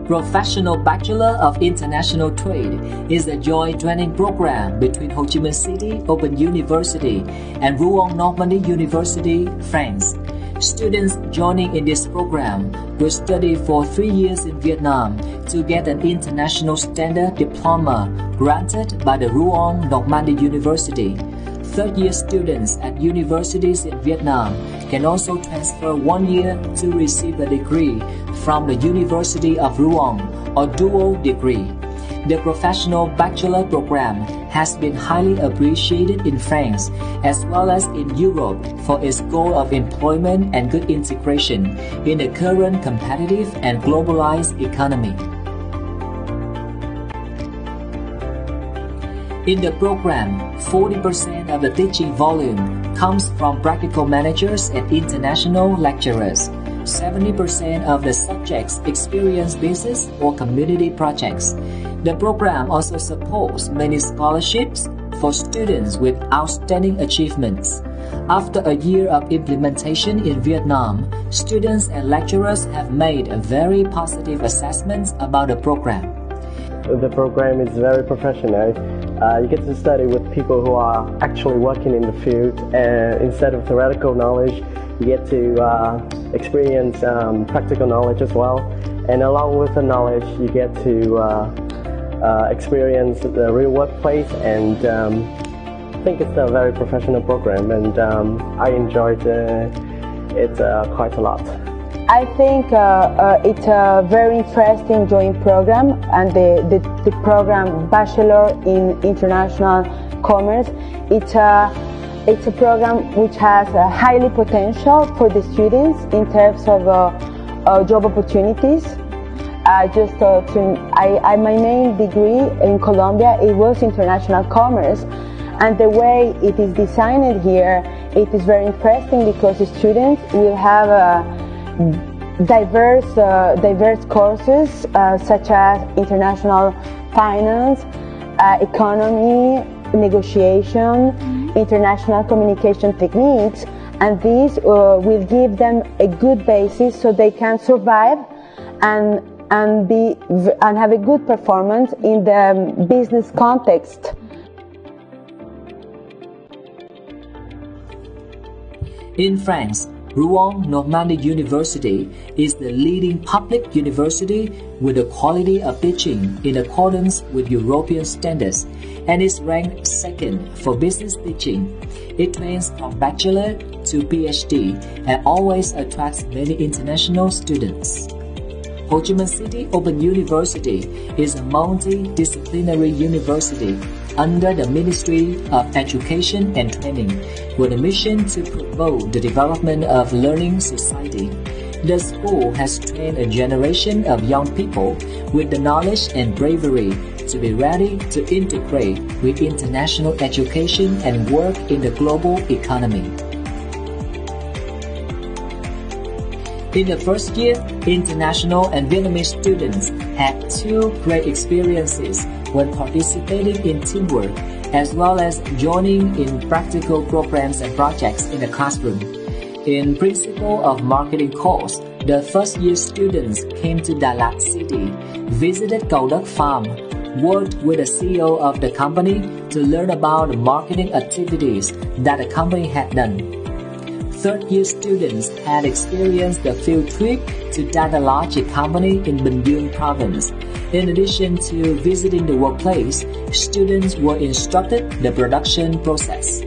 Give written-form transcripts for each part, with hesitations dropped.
Professional Bachelor of International Trade is a joint training program between Ho Chi Minh City Open University and Rouen Normandy University, France. Students joining in this program will study for 3 years in Vietnam to get an international standard diploma granted by the Rouen Normandy University. Third-year students at universities in Vietnam can also transfer 1 year to receive a degree from the University of Rouen or dual degree. The professional bachelor program has been highly appreciated in France as well as in Europe for its goal of employment and good integration in the current competitive and globalized economy. In the program, 40% of the teaching volume comes from practical managers and international lecturers. 70% of the subjects experience business or community projects. The program also supports many scholarships for students with outstanding achievements. After a year of implementation in Vietnam, students and lecturers have made a very positive assessments about the program. The program is very professional. You get to study with people who are actually working in the field, and instead of theoretical knowledge, you get to experience practical knowledge as well. And along with the knowledge, you get to experience the real workplace, and I think it's a very professional program, and I enjoyed it quite a lot. I think it's a very interesting joint program, and the program Bachelor in International Commerce, it's a program which has a highly potential for the students in terms of job opportunities. My main degree in Colombia, it was International Commerce, and the way it is designed here, it is very interesting because the students will have diverse courses such as international finance, economy, negotiation, international communication techniques, and these will give them a good basis so they can survive and have a good performance in the business context. In France, Rouen Normandy University is the leading public university with the quality of teaching in accordance with European standards and is ranked second for business teaching. It trains from bachelor to PhD and always attracts many international students. Ho Chi Minh City Open University is a multidisciplinary university under the Ministry of Education and Training with a mission to promote the development of learning society. The school has trained a generation of young people with the knowledge and bravery to be ready to integrate with international education and work in the global economy. In the first year, international and Vietnamese students had 2 great experiences when participating in teamwork as well as joining in practical programs and projects in the classroom. In Principle of Marketing course, the first year students came to Đà Lạt City, visited Cầu Đất Farm, worked with the CEO of the company to learn about the marketing activities that the company had done. Third-year students had experienced the field trip to Datalogic company in Bình Dương province. In addition to visiting the workplace, students were instructed the production process.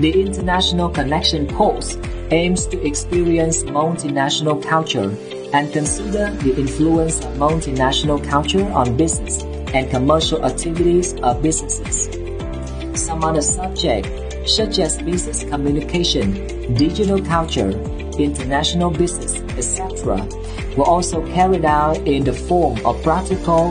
The International Connection course aims to experience multinational culture and consider the influence of multinational culture on business and commercial activities of businesses. Some other subjects such as business communication, digital culture, international business, etc., were also carried out in the form of practical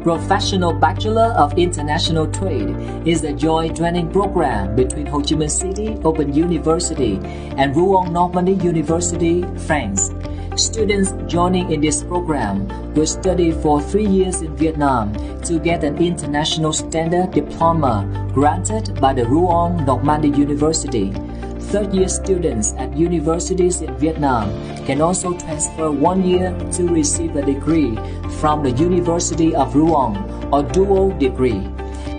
Professional Bachelor of International Trade is a joint training program between Ho Chi Minh City Open University and Rouen Normandy University, France. Students joining in this program will study for 3 years in Vietnam to get an international standard diploma granted by the Ruong Normandy University. Third-year students at universities in Vietnam can also transfer 1 year to receive a degree from the University of Ruong or dual degree.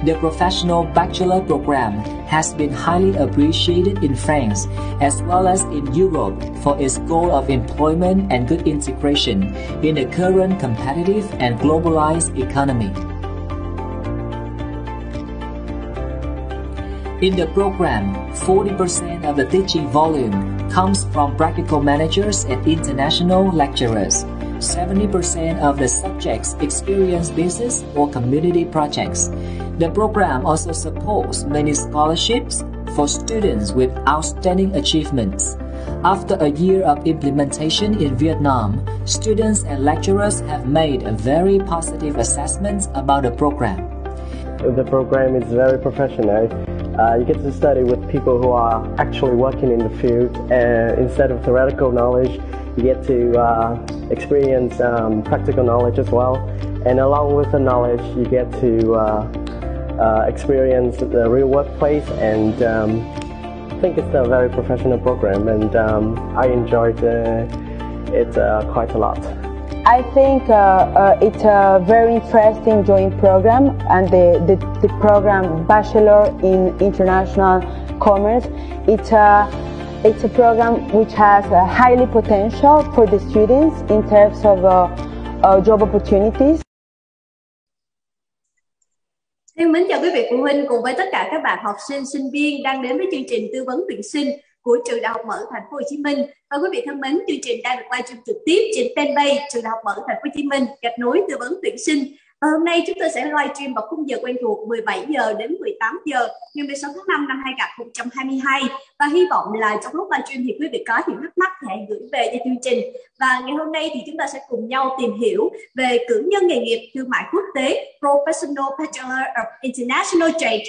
The professional bachelor program has been highly appreciated in France as well as in Europe for its goal of employment and good integration in the current competitive and globalized economy. In the program, 40% of the teaching volume comes from practical managers and international lecturers. 70% of the subjects experience business or community projects. The program also supports many scholarships for students with outstanding achievements. After a year of implementation in Vietnam, students and lecturers have made a very positive assessment about the program. The program is very professional. You get to study with people who are actually working in the field, and instead of theoretical knowledge, you get to experience practical knowledge as well. And along with the knowledge, you get to experience the real workplace, and I think it's a very professional program, and I enjoyed it quite a lot. I think it's a very interesting joint program, and the program Bachelor in International Commerce, it's a program which has a highly potential for the students in terms of job opportunities. Mến chào quý vị phụ huynh cùng với tất cả các bạn học sinh, sinh viên đang đến với chương trình tư vấn tuyển sinh của Trường Đại học Mở Thành phố Hồ Chí Minh. Và quý vị thân mến, chương trình đang được livestream trực tiếp trên fanpage Trường Đại học Mở Thành phố Hồ Chí Minh, gạch nối tư vấn tuyển sinh. Và hôm nay chúng tôi sẽ livestream vào khung giờ quen thuộc 17 giờ đến 18 giờ ngày 16 tháng 5 năm 2022. Và hy vọng là trong lúc livestream thì quý vị có những thắc mắc hãy gửi về cho chương trình. Và ngày hôm nay thì chúng ta sẽ cùng nhau tìm hiểu về cử nhân nghề nghiệp thương mại quốc tế Professional Bachelor of International Trade.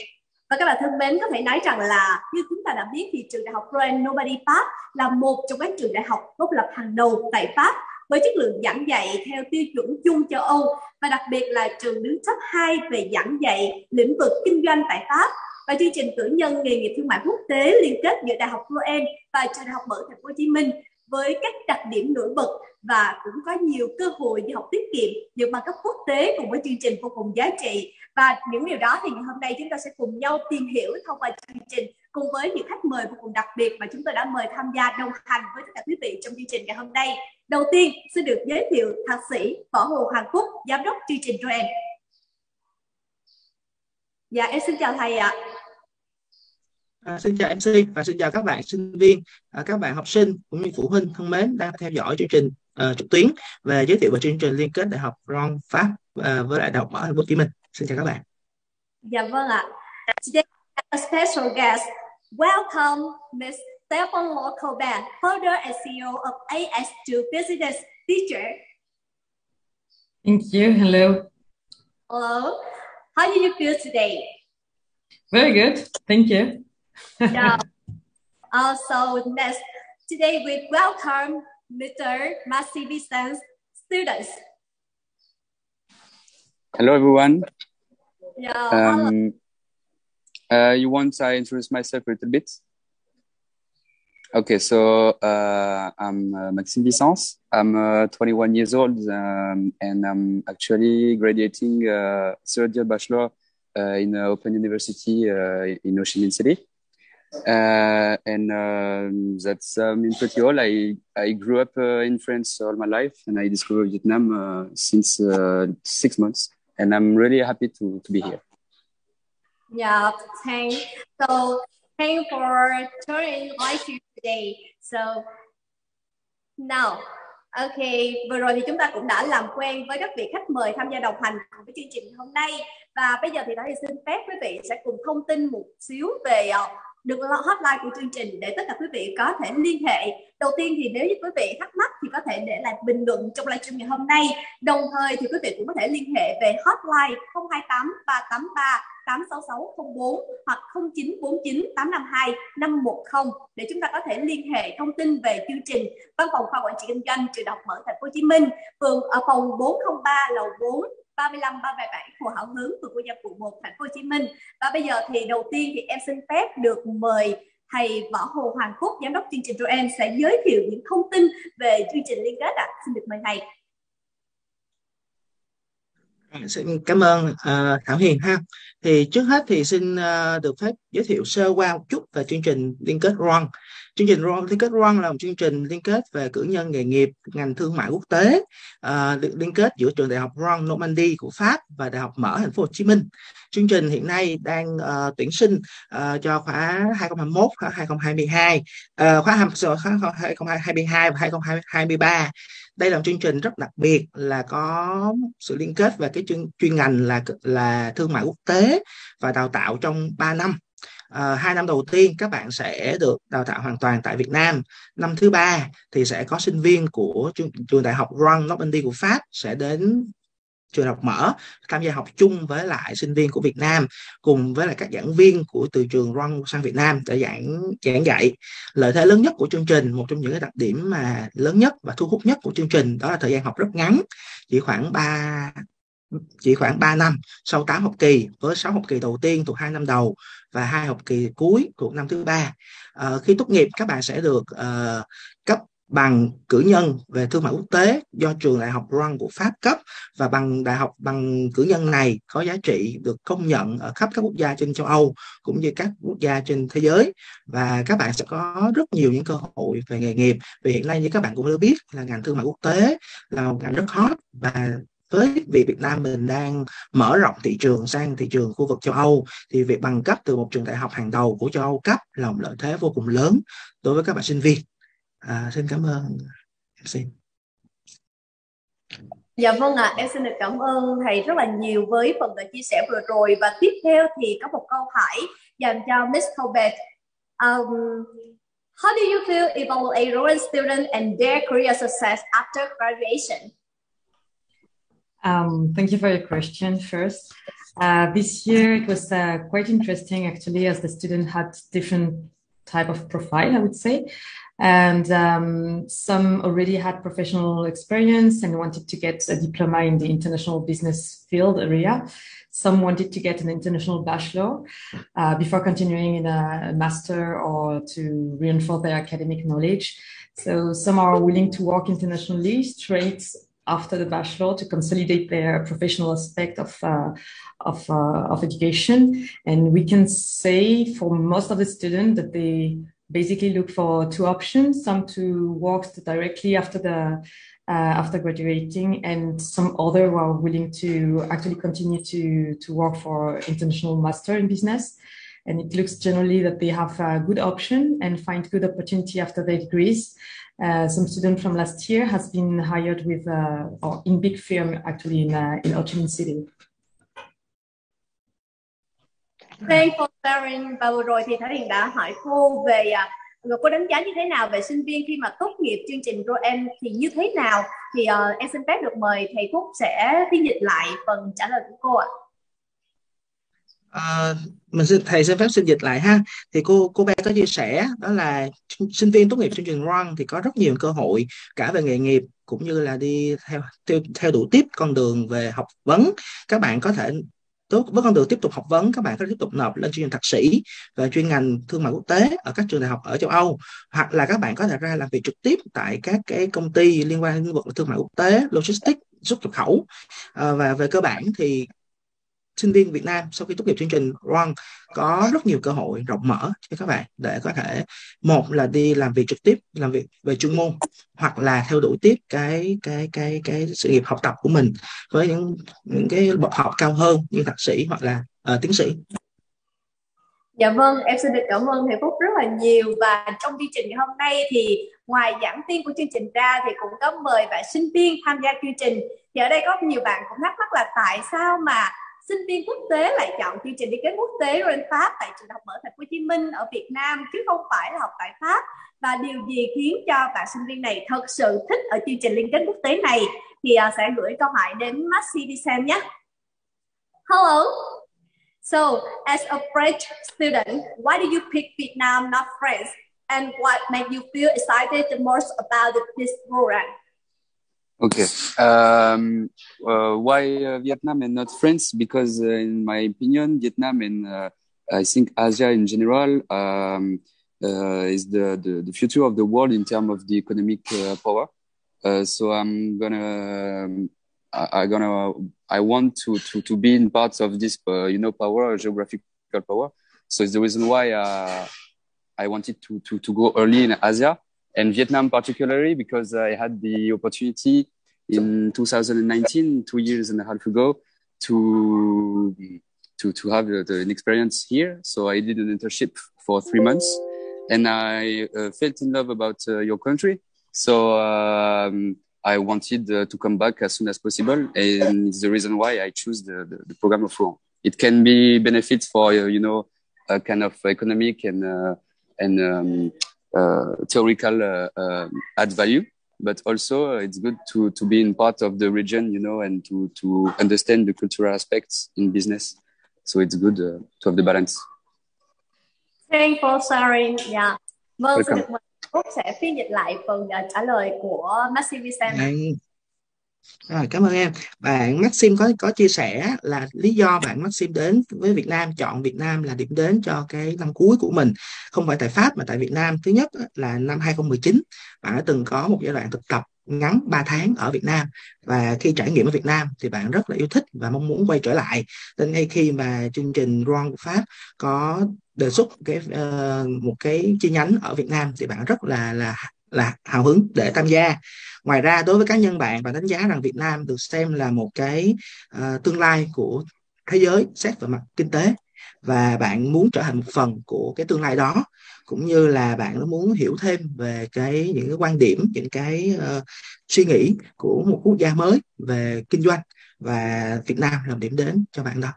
Và các bạn thân mến, có thể nói rằng là như chúng ta đã biết thì trường đại học Ruong Normandy Pháp là một trong các trường đại học tốt lập hàng đầu tại Pháp với chất lượng giảng dạy theo tiêu chuẩn chung châu Âu, và đặc biệt là trường đứng top 2 về giảng dạy lĩnh vực kinh doanh tại Pháp. Và chương trình cử nhân nghề nghiệp thương mại quốc tế liên kết giữa Đại học Ruong và Trường Đại học Mở Thành phố Hồ Chí Minh với các đặc điểm nổi bật và cũng có nhiều cơ hội đi học tiết kiệm, những bằng cấp quốc tế cùng với chương trình vô cùng giá trị. Và những điều đó thì ngày hôm nay chúng ta sẽ cùng nhau tìm hiểu thông qua chương trình cùng với những khách mời vô cùng đặc biệt mà chúng tôi đã mời tham gia đồng hành với tất cả quý vị trong chương trình ngày hôm nay. Đầu tiên xin được giới thiệu thạc sĩ Võ Hồ Hoàng Phúc, giám đốc chương trình Ruong. Dạ em xin chào thầy ạ. Xin chào MC và xin chào các bạn sinh viên, các bạn học sinh cũng như phụ huynh thân mến đang theo dõi chương trình trực tuyến về giới thiệu về chương trình liên kết Đại học Ruong Pháp với Đại học Mở Thành phố Hồ Chí Minh. Xin chào các bạn. Dạ vâng ạ. Today a special guest. Welcome Ms. Stefan Lockelban, founder and CEO of AS2 Business Teacher. Thank you. Hello. Hello. How do you feel today? Very good. Thank you. Yeah. So next, today we welcome Mr. Maxi Vicens, students. Hello, everyone. Yeah. You want I introduce myself a little bit? Okay, so I'm Maxime Vicens. I'm 21 years old, and I'm actually graduating third year bachelor in Open University in Ho Chi Minh City. That's in pretty all. I grew up in France all my life, and I discovered Vietnam since 6 months, and I'm really happy to be here. Yeah, thanks. So thank you for joining live stream today. So now, okay, vừa rồi thì chúng ta cũng đã làm quen với các vị khách mời tham gia đồng hành với chương trình hôm nay, và bây giờ thì xin phép quý vị sẽ cùng thông tin một xíu về được hotline của chương trình để tất cả quý vị có thể liên hệ. Đầu tiên thì nếu như quý vị thắc mắc thì có thể để lại bình luận trong livestream ngày hôm nay. Đồng thời thì quý vị cũng có thể liên hệ về hotline 028 383 86604 hoặc 0949 852 510 để chúng ta có thể liên hệ thông tin về chương trình. Văn phòng khoa quản trị kinh doanh trường Đại học Mở Thành phố Hồ Chí Minh, phường ở phòng 403 lầu 4 35 377 Hồ Hảo Hướng, phường Cô Gia quận 1 Thành phố Hồ Chí Minh. Và bây giờ thì đầu tiên thì em xin phép được mời thầy Võ Hồ Hoàng Phúc, giám đốc chương trình Roen sẽ giới thiệu những thông tin về chương trình liên kết ạ. Xin được mời thầy. Xin cảm ơn Thảo Hiền ha. Thì trước hết thì xin được phép giới thiệu sơ qua một chút về chương trình liên kết RON. Chương trình liên kết RON là một chương trình liên kết về cử nhân nghề nghiệp ngành thương mại quốc tế, liên kết giữa trường Đại học RON Normandy của Pháp và Đại học Mở Thành phố Hồ Chí Minh. Chương trình hiện nay đang tuyển sinh cho khóa 2021, khóa 2022, khóa 2022 và 2023. Đây là một chương trình rất đặc biệt là có sự liên kết về cái chuyên ngành là thương mại quốc tế và đào tạo trong 3 năm. 2 năm đầu tiên các bạn sẽ được đào tạo hoàn toàn tại Việt Nam. Năm thứ 3 thì sẽ có sinh viên của trường Đại học RON Normandy của Pháp sẽ đến trường Đại học Mở tham gia học chung với lại sinh viên của Việt Nam, cùng với lại các giảng viên từ trường RON sang Việt Nam để giảng dạy. Lợi thế lớn nhất của chương trình, một trong những cái đặc điểm mà lớn nhất và thu hút nhất của chương trình, đó là thời gian học rất ngắn, chỉ khoảng 3 năm sau 8 học kỳ, với 6 học kỳ đầu tiên thuộc 2 năm đầu và 2 học kỳ cuối thuộc năm thứ 3. Khi tốt nghiệp các bạn sẽ được cấp bằng cử nhân về thương mại quốc tế do trường Đại học RON của Pháp cấp, và bằng cử nhân này có giá trị được công nhận ở khắp các quốc gia trên châu Âu cũng như các quốc gia trên thế giới, và các bạn sẽ có rất nhiều những cơ hội về nghề nghiệp. Vì hiện nay như các bạn cũng đã biết là ngành thương mại quốc tế là một ngành rất hot, và với việc Việt Nam mình đang mở rộng thị trường sang thị trường khu vực châu Âu thì việc bằng cấp từ một trường đại học hàng đầu của châu Âu cấp là một lợi thế vô cùng lớn đối với các bạn sinh viên. Xin cảm ơn. Xin. Dạ vâng ạ, em xin được cảm ơn thầy rất là nhiều với phần chia sẻ vừa rồi. Và tiếp theo thì có một câu hỏi dành cho Miss Colbert. How do you feel about a RON student and their career success after graduation? Thank you for your question first. This year it was quite interesting actually, as the student had different type of profile, I would say. And some already had professional experience and wanted to get a diploma in the international business field area. Some wanted to get an international bachelor before continuing in a master or to reinforce their academic knowledge. So some are willing to work internationally straight after the bachelor to consolidate their professional aspect of education. And we can say for most of the students that they basically look for two options: some to work directly after graduating, and some other who are willing to actually continue to work for international master in business. And it looks generally that they have a good option and find good opportunity after their degrees. Some student from last year has been hired with or in big firm actually in Ho Chi Minh City. Thank you for sharing. Và vừa rồi thì Thảo Hiền đã hỏi cô về cô đánh giá như thế nào về sinh viên khi mà tốt nghiệp chương trình RON thì như thế nào, thì em xin phép được mời thầy Phúc sẽ phiên dịch lại phần trả lời của cô ạ. Thầy xin phép xin dịch lại ha. Thì cô bé có chia sẻ đó là sinh viên tốt nghiệp chương trình RON thì có rất nhiều cơ hội cả về nghề nghiệp cũng như là đi theo đuổi tiếp con đường về học vấn. Các bạn có thể với con đường tiếp tục học vấn, các bạn có thể tiếp tục nộp lên chương trình thạc sĩ về chuyên ngành thương mại quốc tế ở các trường đại học ở châu Âu, hoặc là các bạn có thể ra làm việc trực tiếp tại các cái công ty liên quan đến lĩnh vực thương mại quốc tế, logistics, xuất nhập khẩu. Và về cơ bản thì sinh viên Việt Nam sau khi tốt nghiệp chương trình RON có rất nhiều cơ hội rộng mở cho các bạn để có thể, một là đi làm việc trực tiếp, làm việc về chuyên môn, hoặc là theo đuổi tiếp cái sự nghiệp học tập của mình với những cái bậc học cao hơn như thạc sĩ hoặc là tiến sĩ. Dạ vâng, em xin được cảm ơn thầy Phúc rất là nhiều. Và trong chương trình ngày hôm nay thì ngoài giảng viên của chương trình ra thì cũng có mời bạn sinh viên tham gia chương trình. Thì ở đây có nhiều bạn cũng thắc mắc là tại sao mà sinh viên quốc tế lại chọn chương trình liên kết quốc tế Royal Pháp tại trường Đại học Mở Thành phố Hồ Chí Minh ở Việt Nam chứ không phải là học tại Pháp? Và điều gì khiến cho bạn sinh viên này thật sự thích ở chương trình liên kết quốc tế này? Thì sẽ gửi câu hỏi đến Maxi đi xem nhé. Hello. So, as a French student, why did you pick Vietnam, not France? And what made you feel excited the most about this program? Okay. Why Vietnam and not France? Because in my opinion, Vietnam and I think Asia in general is the future of the world in terms of the economic power. So I want to be in parts of this power, geographical power. So it's the reason why I wanted to go early in Asia and Vietnam particularly, because I had the opportunity in 2019, 2 years and a half ago, to have an experience here. So I did an internship for 3 months, and I fell in love about your country. So I wanted to come back as soon as possible, and it's the reason why I choose the program of Rouen. It can be benefits for a kind of economic and theoretical add value, but also it's good to be in part of the region, and to understand the cultural aspects in business. So it's good to have the balance. Thank you for sharing. Yeah. Vâng, xin được mời Phúc sẽ phiên dịch lại phần trả lời của Maxim Vincent. Rồi, cảm ơn em. Bạn Maxim có chia sẻ là lý do bạn Maxim đến với Việt Nam, chọn Việt Nam là điểm đến cho cái năm cuối của mình, không phải tại Pháp mà tại Việt Nam. Thứ nhất là năm 2019, bạn đã từng có một giai đoạn thực tập ngắn 3 tháng ở Việt Nam, và khi trải nghiệm ở Việt Nam thì bạn rất là yêu thích và mong muốn quay trở lại. Nên ngay khi mà chương trình Rouen của Pháp có đề xuất một cái chi nhánh ở Việt Nam thì bạn rất là hào hứng để tham gia. Ngoài ra, đối với cá nhân bạn đánh giá rằng Việt Nam được xem là một cái tương lai của thế giới xét về mặt kinh tế, và bạn muốn trở thành một phần của cái tương lai đó, cũng như là bạn muốn hiểu thêm về những cái quan điểm, những cái suy nghĩ của một quốc gia mới về kinh doanh, và Việt Nam là một điểm đến cho bạn đó.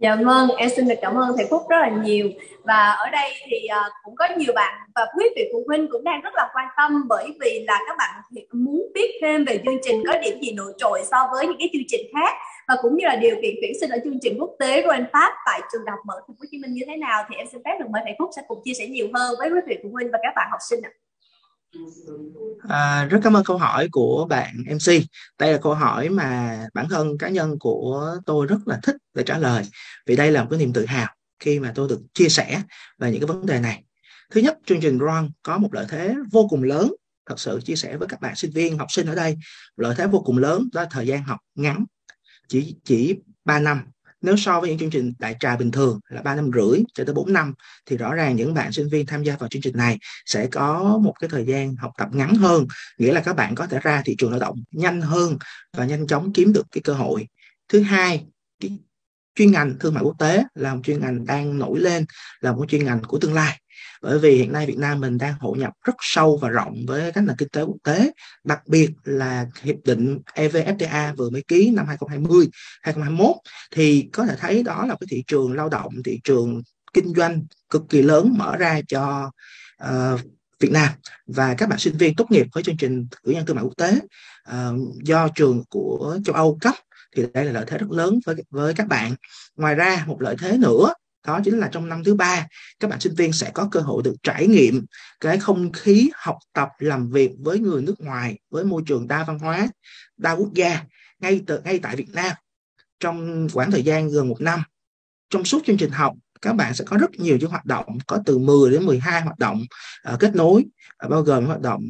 Dạ vâng, em xin được cảm ơn thầy Phúc rất là nhiều. Và ở đây thì cũng có nhiều bạn và quý vị phụ huynh cũng đang rất là quan tâm, bởi vì là các bạn muốn biết thêm về chương trình có điểm gì nổi trội so với những cái chương trình khác, và cũng như là điều kiện tuyển sinh ở chương trình quốc tế Royal Pháp tại trường Đại học Mở Thành phố Hồ Chí Minh như thế nào, thì em xin phép được mời thầy Phúc sẽ cùng chia sẻ nhiều hơn với quý vị phụ huynh và các bạn học sinh ạ. Rất cảm ơn câu hỏi của bạn MC. Đây là câu hỏi mà bản thân cá nhân của tôi rất là thích để trả lời, vì đây là một cái niềm tự hào khi mà tôi được chia sẻ về những cái vấn đề này. Thứ nhất, chương trình Rouen có một lợi thế vô cùng lớn, thật sự chia sẻ với các bạn sinh viên, học sinh ở đây, lợi thế vô cùng lớn đó là thời gian học ngắn, chỉ 3 năm. Nếu so với những chương trình đại trà bình thường là 3 năm rưỡi cho tới 4 năm, thì rõ ràng những bạn sinh viên tham gia vào chương trình này sẽ có một cái thời gian học tập ngắn hơn, nghĩa là các bạn có thể ra thị trường lao động nhanh hơn và nhanh chóng kiếm được cái cơ hội. Thứ hai, cái chuyên ngành thương mại quốc tế là một chuyên ngành đang nổi lên, là một chuyên ngành của tương lai. Bởi vì hiện nay Việt Nam mình đang hội nhập rất sâu và rộng với các nền kinh tế quốc tế, đặc biệt là hiệp định EVFTA vừa mới ký năm 2020, 2021, thì có thể thấy đó là cái thị trường lao động, thị trường kinh doanh cực kỳ lớn mở ra cho Việt Nam. Và các bạn sinh viên tốt nghiệp với chương trình cử nhân thương mại quốc tế do trường của châu Âu cấp, thì đây là lợi thế rất lớn với các bạn. Ngoài ra, một lợi thế nữa đó chính là trong năm thứ 3, các bạn sinh viên sẽ có cơ hội được trải nghiệm cái không khí học tập làm việc với người nước ngoài, với môi trường đa văn hóa, đa quốc gia ngay tại Việt Nam trong khoảng thời gian gần 1 năm. Trong suốt chương trình học, các bạn sẽ có rất nhiều những hoạt động, có từ 10 đến 12 hoạt động kết nối, bao gồm hoạt động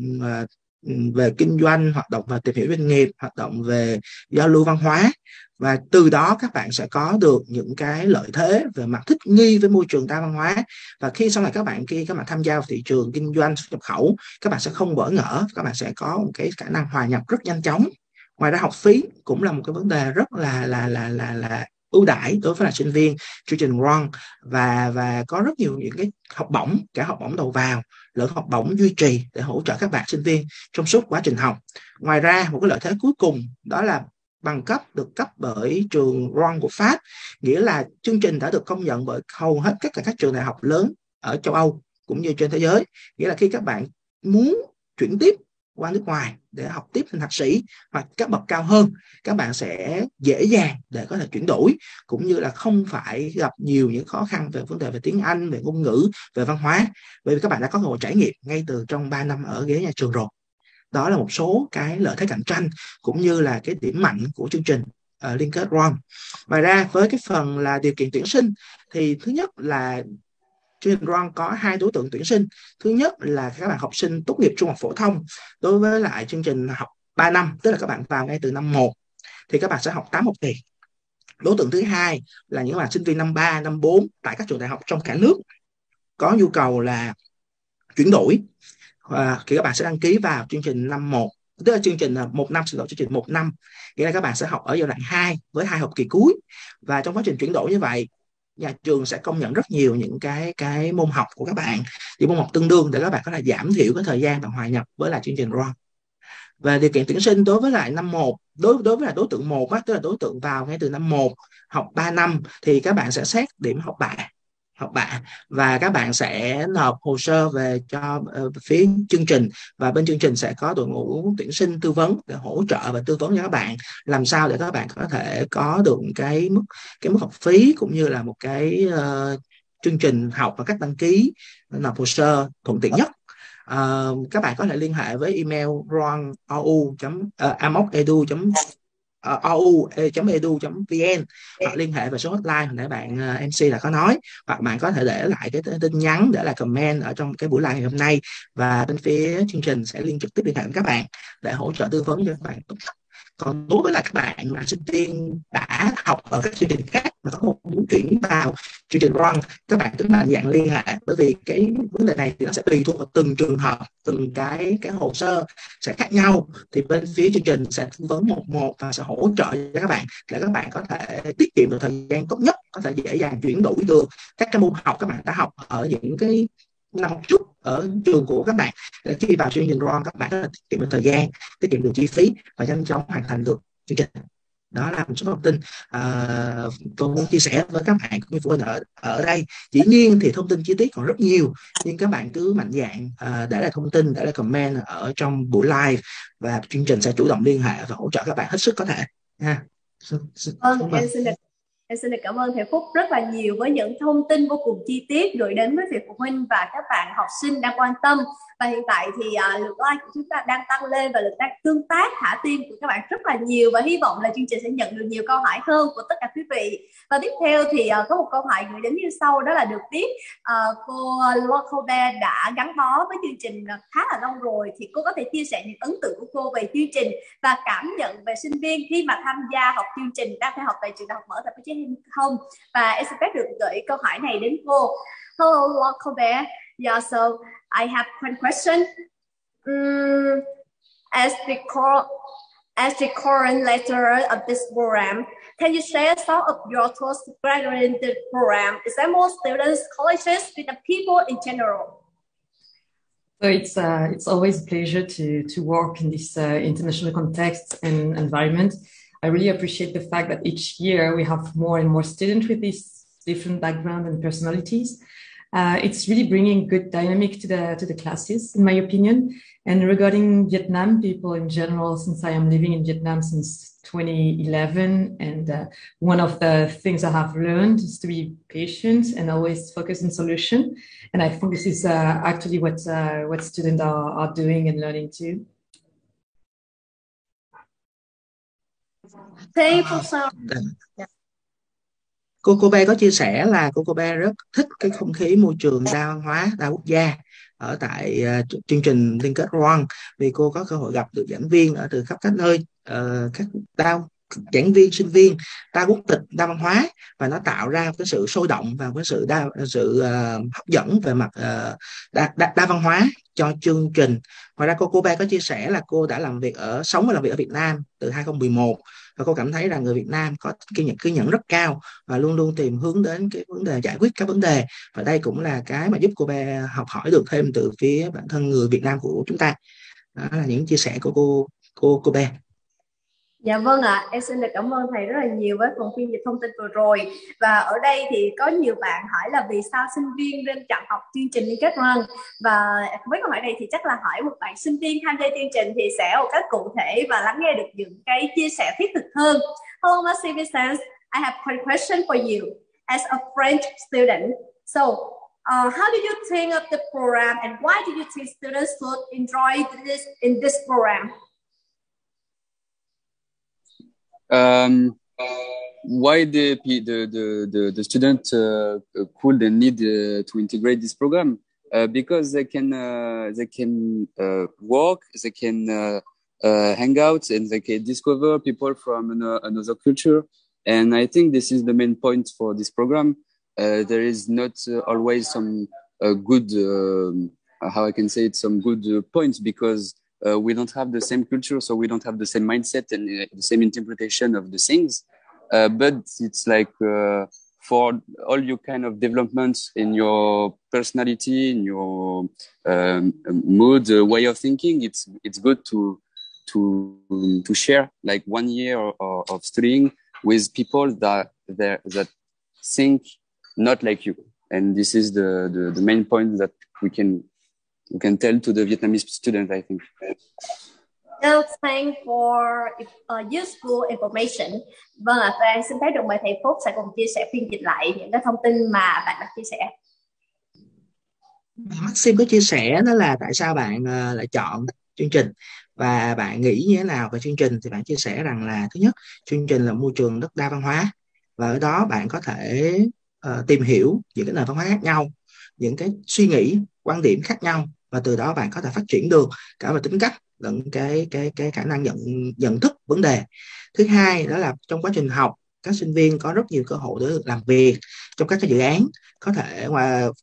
về kinh doanh, hoạt động về tìm hiểu doanh nghiệp, hoạt động về giao lưu văn hóa. Và từ đó các bạn sẽ có được những cái lợi thế về mặt thích nghi với môi trường đa văn hóa. Và khi sau này các bạn tham gia vào thị trường kinh doanh xuất nhập khẩu, các bạn sẽ không bỡ ngỡ, các bạn sẽ có một cái khả năng hòa nhập rất nhanh chóng. Ngoài ra, học phí cũng là một cái vấn đề rất là ưu đãi đối với là sinh viên chương trình Rouen, và có rất nhiều những cái học bổng, cả học bổng đầu vào lẫn học bổng duy trì để hỗ trợ các bạn sinh viên trong suốt quá trình học. Ngoài ra, một cái lợi thế cuối cùng đó là bằng cấp được cấp bởi trường Rouen của Pháp, nghĩa là chương trình đã được công nhận bởi hầu hết các trường đại học lớn ở châu Âu cũng như trên thế giới. Nghĩa là khi các bạn muốn chuyển tiếp qua nước ngoài để học tiếp lên thạc sĩ hoặc các bậc cao hơn, các bạn sẽ dễ dàng để có thể chuyển đổi, cũng như là không phải gặp nhiều những khó khăn về vấn đề về tiếng Anh, về ngôn ngữ, về văn hóa, bởi vì các bạn đã có cơ hội trải nghiệm ngay từ trong 3 năm ở ghế nhà trường rồi. Đó là một số cái lợi thế cạnh tranh cũng như là cái điểm mạnh của chương trình liên kết Rouen. Ngoài ra với cái phần là điều kiện tuyển sinh thì thứ nhất là chương trình Rouen có 2 đối tượng tuyển sinh. Thứ nhất là các bạn học sinh tốt nghiệp trung học phổ thông đối với lại chương trình học 3 năm, tức là các bạn vào ngay từ năm 1 thì các bạn sẽ học 8 học kỳ. Đối tượng thứ hai là những bạn sinh viên năm 3, năm 4 tại các trường đại học trong cả nước có nhu cầu là chuyển đổi, thì các bạn sẽ đăng ký vào chương trình năm 1, tức là chương trình 1 năm, chương trình 1 năm, nghĩa là các bạn sẽ học ở giai đoạn 2 với 2 học kỳ cuối. Và trong quá trình chuyển đổi như vậy, nhà trường sẽ công nhận rất nhiều những cái môn học của các bạn, những môn học tương đương để các bạn có thể giảm thiểu cái thời gian bạn hòa nhập với lại chương trình Rouen. Và điều kiện tuyển sinh đối với lại năm 1, đối với lại đối tượng 1 tức là đối tượng vào ngay từ năm 1 học 3 năm thì các bạn sẽ xét điểm học bạ và các bạn sẽ nộp hồ sơ về cho phía chương trình, và bên chương trình sẽ có đội ngũ tuyển sinh tư vấn để hỗ trợ và tư vấn cho các bạn làm sao để các bạn có thể có được cái mức học phí cũng như là một cái chương trình học và cách đăng ký nộp hồ sơ thuận tiện nhất. Các bạn có thể liên hệ với email rouen.amoc.edu.vn hoặc liên hệ về số hotline hồi nãy bạn MC đã có nói, hoặc bạn có thể để lại cái tin nhắn, để lại comment ở trong cái buổi live ngày hôm nay, và bên phía chương trình sẽ trực tiếp liên hệ với các bạn để hỗ trợ tư vấn cho các bạn. Còn đối với lại các bạn là sinh viên đã học ở các chương trình khác mà có muốn chuyển vào chương trình Rouen, các bạn cứ mạnh dạn liên hệ, bởi vì cái vấn đề này thì nó sẽ tùy thuộc vào từng trường hợp, từng cái hồ sơ sẽ khác nhau, thì bên phía chương trình sẽ tư vấn một và sẽ hỗ trợ cho các bạn để các bạn có thể tiết kiệm được thời gian tốt nhất, có thể dễ dàng chuyển đổi được các cái môn học các bạn đã học ở những cái năm trước ở trường của các bạn. Khi vào chương trình Rouen, các bạn có thể tiết kiệm được thời gian, tiết kiệm được chi phí và nhanh chóng hoàn thành được chương trình. Đó là một số thông tin tôi muốn chia sẻ với các bạn cũng như phụ huynh ở đây. Dĩ nhiên thì thông tin chi tiết còn rất nhiều, nhưng các bạn cứ mạnh dạn để lại thông tin, để lại comment ở trong buổi live và chương trình sẽ chủ động liên hệ và hỗ trợ các bạn hết sức có thể ha. Em xin được cảm ơn thầy Phúc rất là nhiều với những thông tin vô cùng chi tiết gửi đến với vị phụ huynh và các bạn học sinh đang quan tâm. Và hiện tại thì lượt like của chúng ta đang tăng lên và lượt tương tác thả tim của các bạn rất là nhiều, và hy vọng là chương trình sẽ nhận được nhiều câu hỏi hơn của tất cả quý vị. Và tiếp theo thì có một câu hỏi gửi đến như sau, đó là được biết cô Local Bear đã gắn bó với chương trình khá là lâu rồi, thì cô có thể chia sẻ những ấn tượng của cô về chương trình và cảm nhận về sinh viên khi mà tham gia học chương trình đang theo học tại trường Đại học Mở Thành phố Hồ Chí Minh không? Và em xin phép được gửi câu hỏi này đến cô. Hello Local Bear. Yeah, so I have one question. As the current lecturer of this program, can you share some of your thoughts regarding the program? Is there more students, colleges, with the people in general? So it's always a pleasure to work in this international context and environment. I really appreciate the fact that each year we have more and more students with these different backgrounds and personalities. It's really bringing good dynamic to the classes, in my opinion. And regarding Vietnam people in general, since I am living in Vietnam since 2011, and one of the things I have learned is to be patient and always focus on solution. And I think this is actually what students are doing and learning too. Cô Bé có chia sẻ là cô Bé rất thích cái không khí môi trường đa văn hóa, đa quốc gia ở tại chương trình liên kết Rouen, vì cô có cơ hội gặp được giảng viên ở từ khắp các nơi, các giảng viên, sinh viên đa quốc tịch, đa văn hóa, và nó tạo ra cái sự sôi động và cái sự hấp dẫn về mặt đa văn hóa cho chương trình. Ngoài ra cô Bé có chia sẻ là cô đã sống và làm việc ở Việt Nam từ 2011, và cô cảm thấy rằng người Việt Nam có kiên nhẫn rất cao và luôn luôn tìm hướng đến cái vấn đề, giải quyết các vấn đề, và đây cũng là cái mà giúp cô Bé học hỏi được thêm từ phía bản thân người Việt Nam của chúng ta. Đó là những chia sẻ của cô Bé. Dạ vâng ạ, em xin được cảm ơn thầy rất là nhiều với phần phiên dịch thông tin vừa rồi. Và ở đây thì có nhiều bạn hỏi là vì sao sinh viên nên chọn học chương trình liên kết Run. Và với câu hỏi này thì chắc là hỏi một bạn sinh viên tham gia chương trình thì sẽ một cách cụ thể và lắng nghe được những cái chia sẻ thiết thực hơn. Hello, Mr. Vicente. I have a question for you as a French student. So, how do you think of the program and why do you think students should enjoy this program? Why the student could and need to integrate this program? Because they can work, they can hang out, and they can discover people from another culture. And I think this is the main point for this program. There is not always some good, how I can say it, some good points because we don't have the same culture, so we don't have the same mindset and the same interpretation of the things. But it's like for all your kind of developments in your personality, in your mood, way of thinking, it's good to share like 1 year of studying with people that think not like you. And this is the main point that we can tell to the Vietnamese student, I think. Well, thanks for useful information. Vâng ạ, Trang xin phép được mời thầy Phúc sẽ cùng chia sẻ phiên dịch lại những cái thông tin mà bạn đã chia sẻ. Maxim có chia sẻ đó là tại sao bạn lại chọn chương trình và bạn nghĩ như thế nào về chương trình, thì bạn chia sẻ rằng là thứ nhất, chương trình là môi trường rất đa văn hóa và ở đó bạn có thể tìm hiểu những cái nền văn hóa khác nhau, những cái suy nghĩ, quan điểm khác nhau và từ đó bạn có thể phát triển được cả về tính cách lẫn cái khả năng nhận thức vấn đề. Thứ hai đó là trong quá trình học, các sinh viên có rất nhiều cơ hội để được làm việc trong các cái dự án, có thể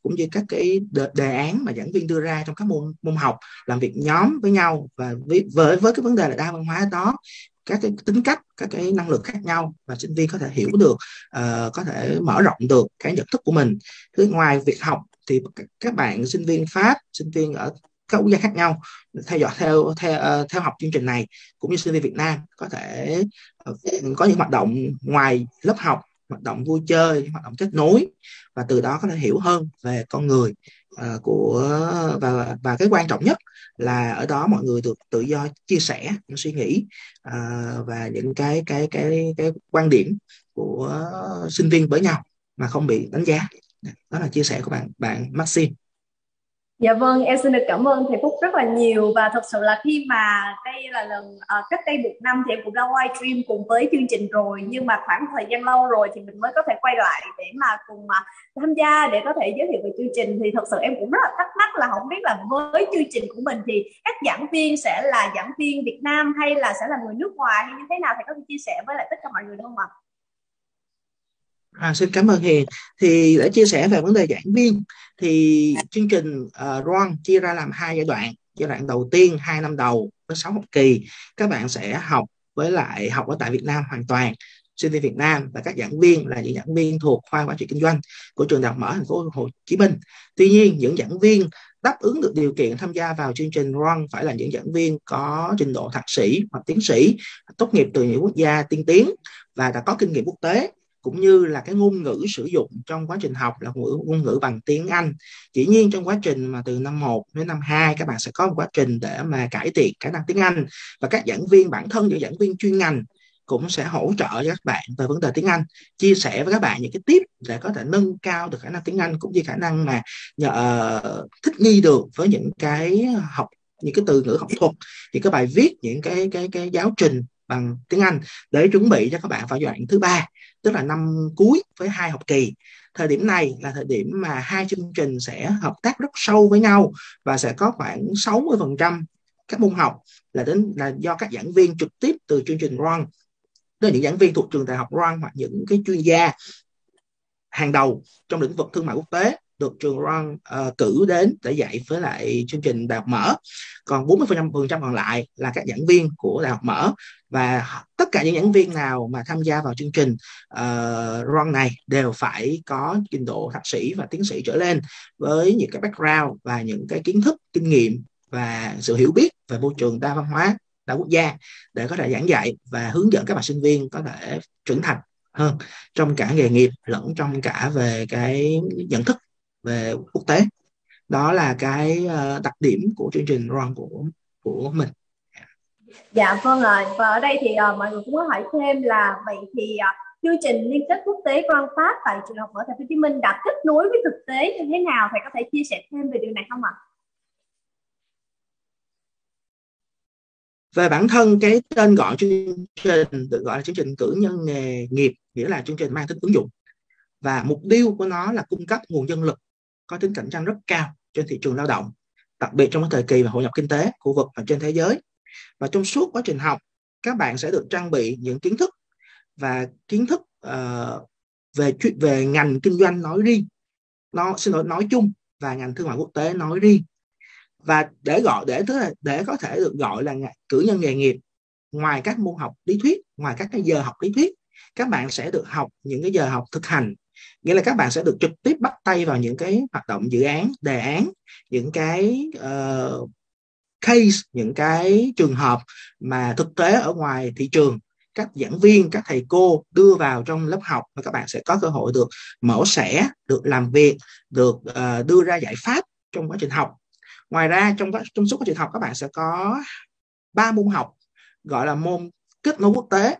cũng như các cái đề án mà giảng viên đưa ra trong các môn học, làm việc nhóm với nhau và với cái vấn đề là đa văn hóa đó, các cái tính cách, các cái năng lực khác nhau và sinh viên có thể hiểu được, có thể mở rộng được cái nhận thức của mình. Thứ ngoài việc học thì các bạn sinh viên Pháp, sinh viên ở các quốc gia khác nhau theo học chương trình này, cũng như sinh viên Việt Nam có thể có những hoạt động ngoài lớp học, hoạt động vui chơi, hoạt động kết nối và từ đó có thể hiểu hơn về con người và cái quan trọng nhất là ở đó mọi người được tự do chia sẻ những suy nghĩ và những cái quan điểm của sinh viên với nhau mà không bị đánh giá. Đó là chia sẻ của bạn Maxim. Dạ vâng, em xin được cảm ơn thầy Phúc rất là nhiều. Và thật sự là khi mà đây là lần cách đây 1 năm thì em cũng đã livestream cùng với chương trình rồi, nhưng mà khoảng thời gian lâu rồi thì mình mới có thể quay lại để mà cùng tham gia để có thể giới thiệu về chương trình. Thì thật sự em cũng rất là thắc mắc là không biết là với chương trình của mình thì các giảng viên sẽ là giảng viên Việt Nam hay là sẽ là người nước ngoài hay như thế nào, thầy có thể chia sẻ với lại tất cả mọi người được không ạ? Xin cảm ơn Hiền. Thì để chia sẻ về vấn đề giảng viên thì chương trình RON chia ra làm 2 giai đoạn. Giai đoạn đầu tiên 2 năm đầu với 6 học kỳ, các bạn sẽ học ở tại Việt Nam hoàn toàn, sinh viên Việt Nam và các giảng viên là những giảng viên thuộc khoa quản trị kinh doanh của trường Đại học Mở Thành phố Hồ Chí Minh. Tuy nhiên những giảng viên đáp ứng được điều kiện tham gia vào chương trình RON phải là những giảng viên có trình độ thạc sĩ hoặc tiến sĩ, tốt nghiệp từ những quốc gia tiên tiến và đã có kinh nghiệm quốc tế, cũng như là cái ngôn ngữ sử dụng trong quá trình học là ngôn ngữ bằng tiếng Anh. Dĩ nhiên trong quá trình mà từ năm 1 đến năm 2 các bạn sẽ có một quá trình để mà cải thiện khả năng tiếng Anh và các giảng viên bản thân, những giảng viên chuyên ngành cũng sẽ hỗ trợ cho các bạn về vấn đề tiếng Anh, chia sẻ với các bạn những cái tip để có thể nâng cao được khả năng tiếng Anh cũng như khả năng mà thích nghi được với những cái từ ngữ học thuật, những cái bài viết, những cái giáo trình bằng tiếng Anh để chuẩn bị cho các bạn vào giai đoạn thứ 3, tức là năm cuối với 2 học kỳ. Thời điểm này là thời điểm mà 2 chương trình sẽ hợp tác rất sâu với nhau và sẽ có khoảng 60% các môn học là do các giảng viên trực tiếp từ chương trình RON, tức là những giảng viên thuộc trường đại học RON hoặc những cái chuyên gia hàng đầu trong lĩnh vực thương mại quốc tế được trường RON cử đến để dạy với lại chương trình Đại học Mở. Còn 40% còn lại là các giảng viên của Đại học Mở, và tất cả những giảng viên nào mà tham gia vào chương trình RON này đều phải có trình độ thạc sĩ và tiến sĩ trở lên với những cái background và những cái kiến thức, kinh nghiệm và sự hiểu biết về môi trường đa văn hóa đa quốc gia để có thể giảng dạy và hướng dẫn các bạn sinh viên có thể trưởng thành hơn trong cả nghề nghiệp lẫn trong cả về cái nhận thức về quốc tế. Đó là cái đặc điểm của chương trình RON của mình. Dạ vâng ạ. Và ở đây thì mọi người cũng có hỏi thêm là vậy thì chương trình liên kết quốc tế RON Pháp tại trường học ở Thành phố Hồ Chí Minh đã kết nối với thực tế như thế nào? Thầy có thể chia sẻ thêm về điều này không ạ? Về bản thân cái tên gọi chương trình được gọi là chương trình cử nhân nghề nghiệp, nghĩa là chương trình mang tính ứng dụng, và mục tiêu của nó là cung cấp nguồn nhân lực có tính cạnh tranh rất cao trên thị trường lao động, đặc biệt trong cái thời kỳ và hội nhập kinh tế khu vực và trên thế giới. Và trong suốt quá trình học, các bạn sẽ được trang bị những kiến thức và kiến thức về ngành kinh doanh nói riêng, nói chung, và ngành thương mại quốc tế nói riêng. Và để có thể được gọi là cử nhân nghề nghiệp, ngoài các môn học lý thuyết, ngoài các cái giờ học lý thuyết, các bạn sẽ được học những cái giờ học thực hành, nghĩa là các bạn sẽ được trực tiếp bắt tay vào những cái hoạt động dự án, đề án, những cái case, những cái trường hợp mà thực tế ở ngoài thị trường các giảng viên, các thầy cô đưa vào trong lớp học, và các bạn sẽ có cơ hội được mổ xẻ, được làm việc, được đưa ra giải pháp trong quá trình học. Ngoài ra trong suốt quá trình học, các bạn sẽ có 3 môn học gọi là môn kết nối quốc tế.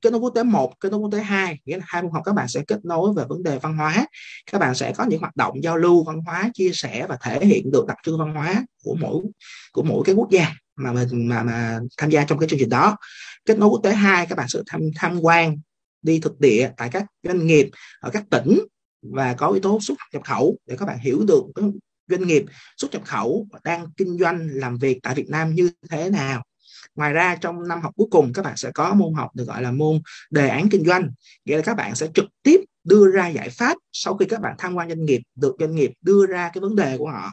Kết nối quốc tế 1, kết nối quốc tế 2, nghĩa là 2 môn học các bạn sẽ kết nối về vấn đề văn hóa. Các bạn sẽ có những hoạt động giao lưu văn hóa, chia sẻ và thể hiện được đặc trưng văn hóa của mỗi cái quốc gia mà mình tham gia trong cái chương trình đó. Kết nối quốc tế 2, các bạn sẽ tham quan, đi thực địa tại các doanh nghiệp ở các tỉnh và có yếu tố xuất nhập khẩu để các bạn hiểu được doanh nghiệp xuất nhập khẩu đang kinh doanh làm việc tại Việt Nam như thế nào. Ngoài ra trong năm học cuối cùng, các bạn sẽ có môn học được gọi là môn đề án kinh doanh, nghĩa là các bạn sẽ trực tiếp đưa ra giải pháp sau khi các bạn tham quan doanh nghiệp, được doanh nghiệp đưa ra cái vấn đề của họ,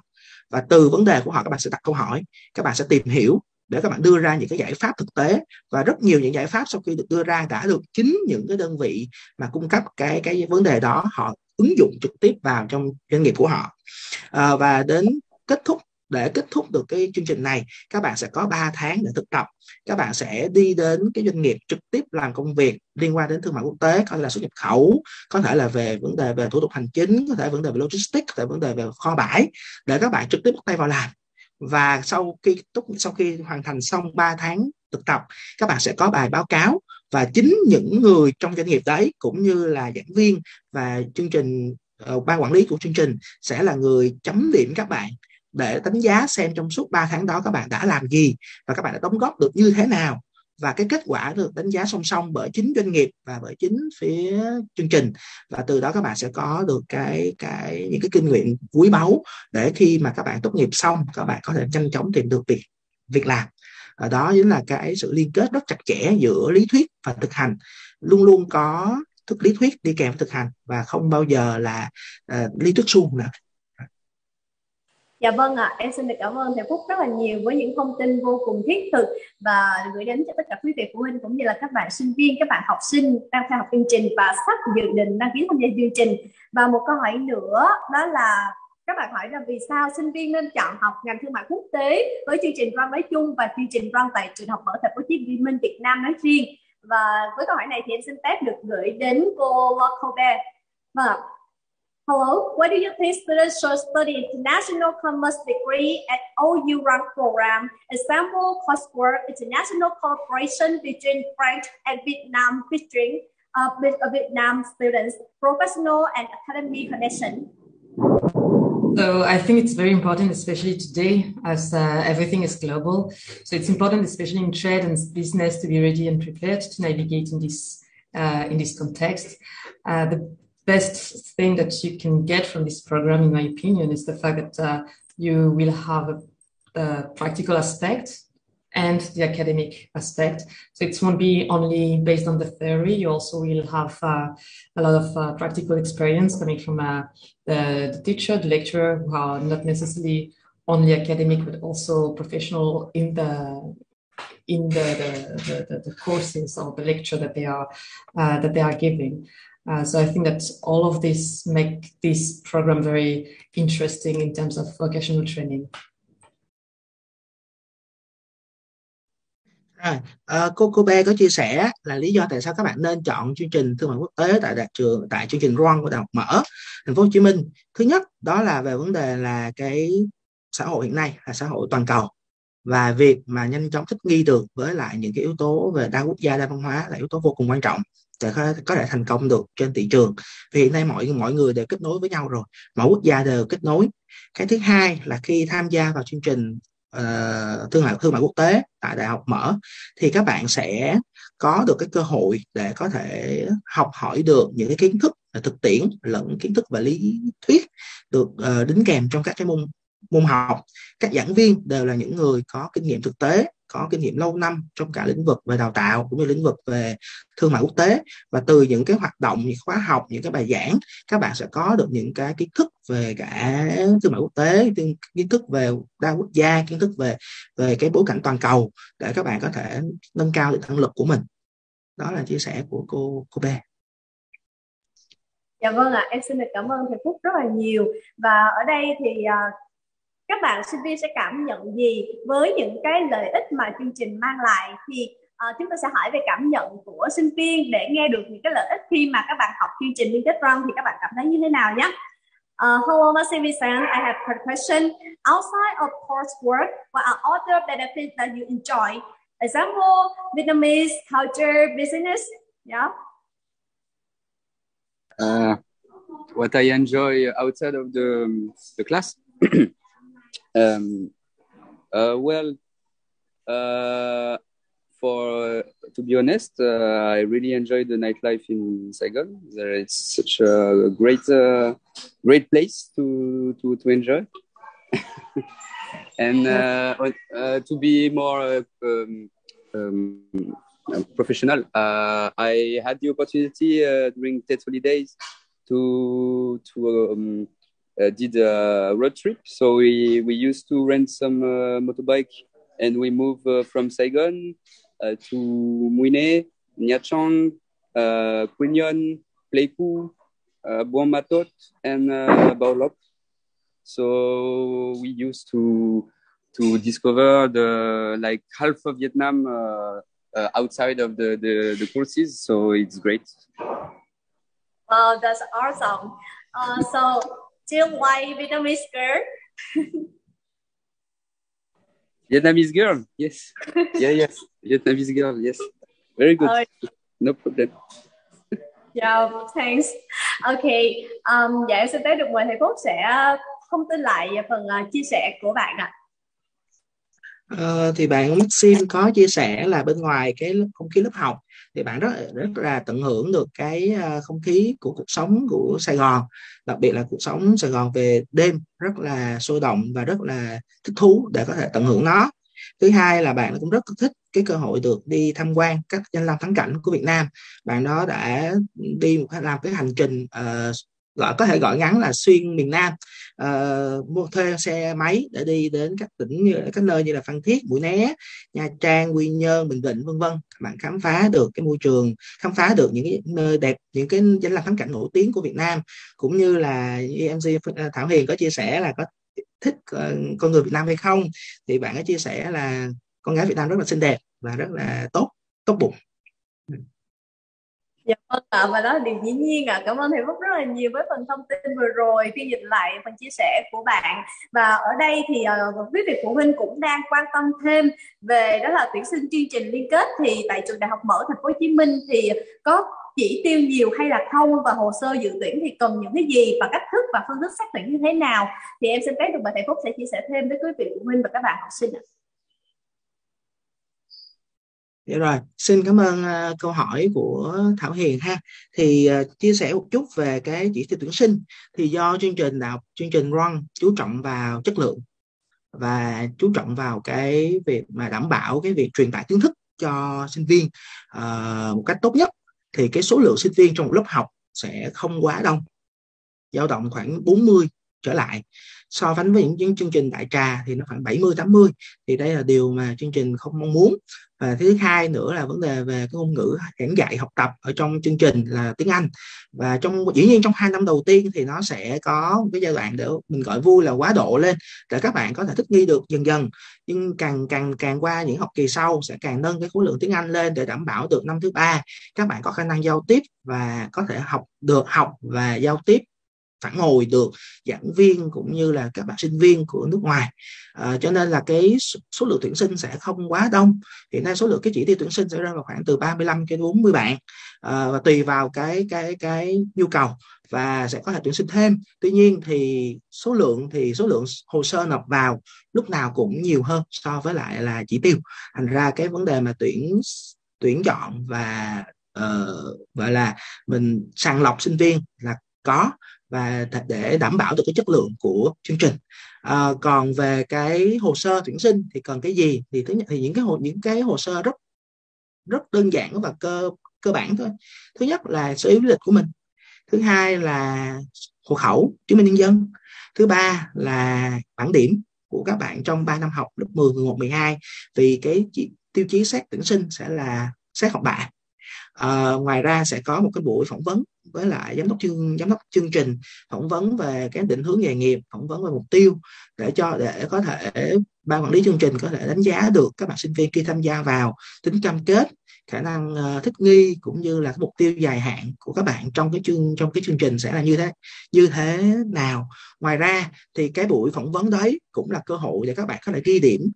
và từ vấn đề của họ các bạn sẽ đặt câu hỏi, các bạn sẽ tìm hiểu để các bạn đưa ra những cái giải pháp thực tế. Và rất nhiều những giải pháp sau khi được đưa ra đã được chính những cái đơn vị mà cung cấp cái vấn đề đó họ ứng dụng trực tiếp vào trong doanh nghiệp của họ. Và để kết thúc được cái chương trình này, các bạn sẽ có 3 tháng để thực tập. Các bạn sẽ đi đến cái doanh nghiệp trực tiếp làm công việc liên quan đến thương mại quốc tế, có thể là xuất nhập khẩu, có thể là về vấn đề về thủ tục hành chính, có thể vấn đề về logistics, có thể vấn đề về kho bãi, để các bạn trực tiếp bắt tay vào làm. Và sau khi hoàn thành xong 3 tháng thực tập, các bạn sẽ có bài báo cáo, và chính những người trong doanh nghiệp đấy cũng như là giảng viên và chương trình ban quản lý của chương trình sẽ là người chấm điểm các bạn để đánh giá xem trong suốt 3 tháng đó các bạn đã làm gì và các bạn đã đóng góp được như thế nào. Và cái kết quả được đánh giá song song bởi chính doanh nghiệp và bởi chính phía chương trình, và từ đó các bạn sẽ có được những cái kinh nghiệm quý báu để khi mà các bạn tốt nghiệp xong, các bạn có thể nhanh chóng tìm được việc làm. Đó chính là cái sự liên kết rất chặt chẽ giữa lý thuyết và thực hành, luôn luôn có lý thuyết đi kèm với thực hành và không bao giờ là lý thuyết suông nữa. Dạ vâng ạ, em xin được cảm ơn thầy Phúc rất là nhiều với những thông tin vô cùng thiết thực và gửi đến cho tất cả quý vị phụ huynh cũng như là các bạn sinh viên, các bạn học sinh đang theo học chương trình và sắp dự định đăng ký tham gia chương trình. Và một câu hỏi nữa đó là các bạn hỏi là vì sao sinh viên nên chọn học ngành thương mại quốc tế với chương trình RON nói chung và chương trình RON tại trường học mở Thành phố Hồ Chí Minh Việt Nam nói riêng. Và với câu hỏi này thì em xin phép được gửi đến cô Colbert. Vâng ạ. Hello, why do you think students should study international commerce degree at OU RON program? Example, coursework, international cooperation between French and Vietnam featuring Vietnam students, professional and academic connection. So I think it's very important, especially today, as everything is global. So it's important, especially in trade and business, to be ready and prepared to navigate in this context. The best thing that you can get from this program, in my opinion, is the fact that you will have a practical aspect and the academic aspect. So it won't be only based on the theory. You also will have a lot of practical experience coming from the teacher, the lecturer, who are not necessarily only academic, but also professional in the courses or the lecture that they are giving. So I think that all of this make this program very interesting in terms of vocational training. Rồi, cô B có chia sẻ là lý do tại sao các bạn nên chọn chương trình thương mại quốc tế tại chương trình RON của Đại học Mở Thành phố Hồ Chí Minh. Thứ nhất đó là về vấn đề là cái xã hội hiện nay là xã hội toàn cầu, và việc mà nhanh chóng thích nghi được với lại những cái yếu tố về đa quốc gia đa văn hóa là yếu tố vô cùng quan trọng để có thể thành công được trên thị trường. Vì hiện nay mọi người đều kết nối với nhau rồi, mọi quốc gia đều kết nối. Cái thứ hai là khi tham gia vào chương trình thương mại quốc tế tại Đại học Mở thì các bạn sẽ có được cái cơ hội để có thể học hỏi được những cái kiến thức thực tiễn lẫn kiến thức về lý thuyết được đính kèm trong các cái môn học. Các giảng viên đều là những người có kinh nghiệm thực tế, có kinh nghiệm lâu năm trong cả lĩnh vực về đào tạo cũng như lĩnh vực về thương mại quốc tế, và từ những cái hoạt động, những khóa học, những cái bài giảng, các bạn sẽ có được những cái kiến thức về cả thương mại quốc tế, kiến thức về đa quốc gia, kiến thức về cái bối cảnh toàn cầu để các bạn có thể nâng cao được năng lực của mình. Đó là chia sẻ của cô B. Dạ vâng ạ, em xin được cảm ơn thầy Phúc rất là nhiều. Và ở đây thì các bạn sinh viên sẽ cảm nhận gì với những cái lợi ích mà chương trình mang lại? Thì chúng tôi sẽ hỏi về cảm nhận của sinh viên để nghe được những cái lợi ích khi mà các bạn học chương trình liên kết RON thì các bạn cảm thấy như thế nào nhé. Hello, Maxim Visan. I have a question. Outside of coursework, what are other benefits that you enjoy? Example, Vietnamese culture, business. Yeah. What I enjoy outside of the class. To be honest, I really enjoy the nightlife in Saigon. It's such a great place to enjoy. And to be more professional, I had the opportunity during TED holidays to did a road trip. So we used to rent some motorbike, and we moved from Saigon to Mui Ne, Nha Trang, Quy Nhơn, Pleiku, Buon Ma Thuột, and Bảo Lộc. So we used to discover the half of Vietnam outside of the courses. So it's great. Wow, that's awesome. So do you like Vietnamese girl? Vietnamese girl, yes. Yes. Vietnamese girl, yes. Very good. No problem. Yeah, thanks. Okay. Dạ em xin tới được mời thầy Phúc sẽ thông tin lại phần chia sẻ của bạn ạ. Thì bạn Maxim có chia sẻ là bên ngoài cái không khí lớp học thì bạn rất là tận hưởng được cái không khí của cuộc sống của Sài Gòn, đặc biệt là cuộc sống Sài Gòn về đêm rất là sôi động và rất là thích thú để có thể tận hưởng nó. Thứ hai là bạn cũng rất thích cái cơ hội được đi tham quan các danh lam thắng cảnh của Việt Nam. Bạn đó đã làm cái hành trình có thể gọi ngắn là xuyên miền Nam, thuê xe máy để đi đến các tỉnh các nơi như là Phan Thiết, Mũi Né, Nha Trang, Quy Nhơn, Bình Định, vân vân. Bạn khám phá được cái môi trường, khám phá được những cái nơi đẹp, những cái danh lam thắng cảnh nổi tiếng của Việt Nam, cũng như là MC Thảo Hiền có chia sẻ là có thích con người Việt Nam hay không, thì bạn có chia sẻ là con gái Việt Nam rất là xinh đẹp và rất là tốt bụng. Dạ vâng ạ, và đó là điều dĩ nhiên ạ. Cảm ơn thầy Phúc rất là nhiều với phần thông tin vừa rồi, phiên dịch lại phần chia sẻ của bạn. Và ở đây thì quý vị phụ huynh cũng đang quan tâm thêm về đó là tuyển sinh chương trình liên kết, thì tại trường Đại học Mở Thành phố Hồ Chí Minh thì có chỉ tiêu nhiều hay là không, và hồ sơ dự tuyển thì cần những cái gì, và cách thức và phương thức xét tuyển như thế nào, thì em xin phép được mời thầy Phúc sẽ chia sẻ thêm với quý vị phụ huynh và các bạn học sinh ạ. Dạ rồi, xin cảm ơn câu hỏi của Thảo Hiền ha. Thì chia sẻ một chút về cái chỉ tiêu tuyển sinh. Thì do chương trình RON chú trọng vào chất lượng và chú trọng vào cái việc mà đảm bảo cái việc truyền tải kiến thức cho sinh viên một cách tốt nhất, thì cái số lượng sinh viên trong một lớp học sẽ không quá đông, dao động khoảng 40 trở lại. so với những chương trình đại trà thì nó khoảng 70-80, thì đây là điều mà chương trình không mong muốn. Và thứ hai nữa là vấn đề về cái ngôn ngữ giảng dạy học tập ở trong chương trình là tiếng Anh. Và dĩ nhiên trong 2 năm đầu tiên thì nó sẽ có một cái giai đoạn để mình gọi vui là quá độ lên, để các bạn có thể thích nghi được dần dần. Nhưng càng qua những học kỳ sau sẽ càng nâng cái khối lượng tiếng Anh lên để đảm bảo được năm thứ 3 các bạn có khả năng giao tiếp và có thể học và giao tiếp phản hồi được giảng viên cũng như là các bạn sinh viên của nước ngoài. Cho nên là cái số lượng tuyển sinh sẽ không quá đông. Hiện nay số lượng cái chỉ tiêu tuyển sinh sẽ rơi vào khoảng từ 35 đến 40 bạn, và tùy vào cái nhu cầu và sẽ có thể tuyển sinh thêm. Tuy nhiên thì số lượng hồ sơ nộp vào lúc nào cũng nhiều hơn so với lại là chỉ tiêu. Thành ra cái vấn đề mà tuyển chọn và gọi là mình sàng lọc sinh viên là có, và để đảm bảo được cái chất lượng của chương trình. Còn về cái hồ sơ tuyển sinh thì cần cái gì, thì thứ nhất thì những cái hồ sơ rất đơn giản và cơ bản thôi. Thứ nhất là sơ yếu lý lịch của mình, thứ hai là hộ khẩu, chứng minh nhân dân, thứ ba là bảng điểm của các bạn trong 3 năm học lớp 10, 11, 12, vì cái tiêu chí xét tuyển sinh sẽ là xét học bạ. Ngoài ra sẽ có một cái buổi phỏng vấn với lại giám đốc chương trình, phỏng vấn về cái định hướng nghề nghiệp, phỏng vấn về mục tiêu, để có thể ban quản lý chương trình có thể đánh giá được các bạn sinh viên khi tham gia vào tính cam kết, khả năng thích nghi cũng như là cái mục tiêu dài hạn của các bạn trong cái chương trình sẽ là như thế nào. Ngoài ra thì cái buổi phỏng vấn đấy cũng là cơ hội để các bạn có thể ghi điểm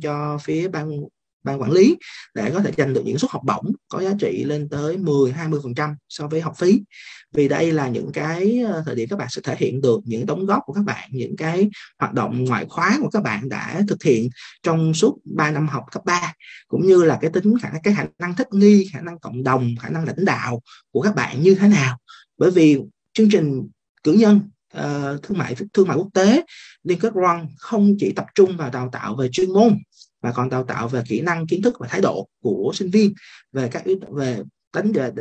cho phía ban quản lý để có thể giành được những suất học bổng có giá trị lên tới 10-20% so với học phí. Vì đây là những cái thời điểm các bạn sẽ thể hiện được những đóng góp của các bạn, những cái hoạt động ngoại khóa của các bạn đã thực hiện trong suốt 3 năm học cấp 3, cũng như là cái khả năng thích nghi, khả năng cộng đồng, khả năng lãnh đạo của các bạn như thế nào. Bởi vì chương trình cử nhân thương mại quốc tế liên kết RON không chỉ tập trung vào đào tạo về chuyên môn mà còn đào tạo về kỹ năng, kiến thức và thái độ của sinh viên, về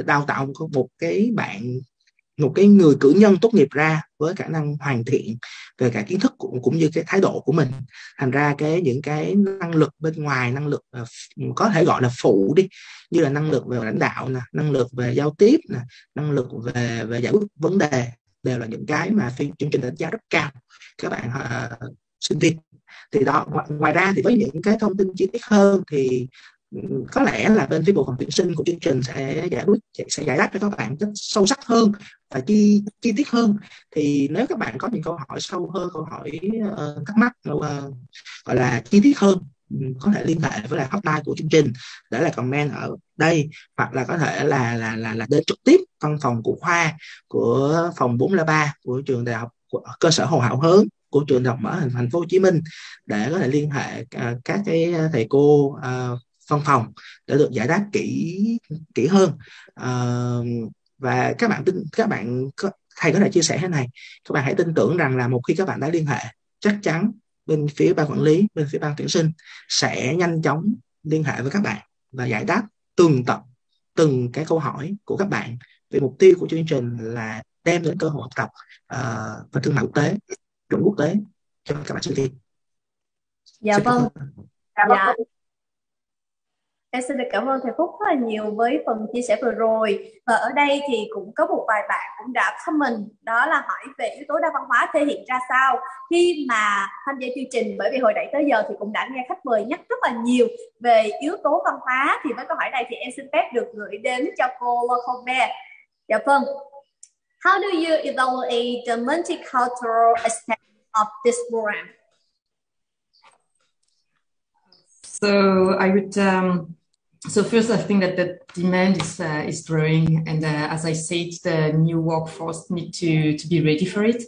đào tạo một cái người cử nhân tốt nghiệp ra với khả năng hoàn thiện về cả kiến thức cũng như cái thái độ của mình. Thành ra những cái năng lực bên ngoài, năng lực có thể gọi là phụ đi, như là năng lực về lãnh đạo nè, năng lực về giao tiếp nè, năng lực về giải quyết vấn đề, đều là những cái mà chương trình đánh giá rất cao các bạn sinh viên. Thì đó, ngoài ra thì với những cái thông tin chi tiết hơn thì có lẽ là bên phía bộ phận tuyển sinh của chương trình sẽ giải đáp cho các bạn rất sâu sắc hơn và chi tiết hơn. Thì nếu các bạn có những câu hỏi sâu hơn, câu hỏi thắc mắc gọi là chi tiết hơn, có thể liên hệ với lại hotline của chương trình để là comment ở đây, hoặc là có thể là đến trực tiếp văn phòng của khoa của phòng 403 của trường đại học cơ sở Hồ Hảo Hớn của trường Đại học Mở thành phố Hồ Chí Minh để có thể liên hệ các cái thầy cô văn phòng để được giải đáp kỹ hơn. Và thầy có thể chia sẻ thế này, các bạn hãy tin tưởng rằng là một khi các bạn đã liên hệ, chắc chắn bên phía ban quản lý, bên phía ban tuyển sinh sẽ nhanh chóng liên hệ với các bạn và giải đáp từng cái câu hỏi của các bạn. Vì mục tiêu của chương trình là đem đến cơ hội học tập và thương mại quốc tế, chuẩn quốc tế cho các bạn sinh viên. Dạ vâng. Dạ. Em xin được cảm ơn thầy Phúc rất là nhiều với phần chia sẻ vừa rồi. Và ở đây thì cũng có một vài bạn cũng đã comment, đó là hỏi về yếu tố đa văn hóa thể hiện ra sao khi mà tham gia chương trình. Bởi vì hồi nãy tới giờ thì cũng đã nghe khách mời nhắc rất là nhiều về yếu tố văn hóa. Thì với câu hỏi này thì em xin phép được gửi đến cho cô Colbert. Dạ vâng. How do you evaluate the multicultural aspect of this program? So I would. So first, I think that the demand is growing, and as I said, the new workforce need to be ready for it.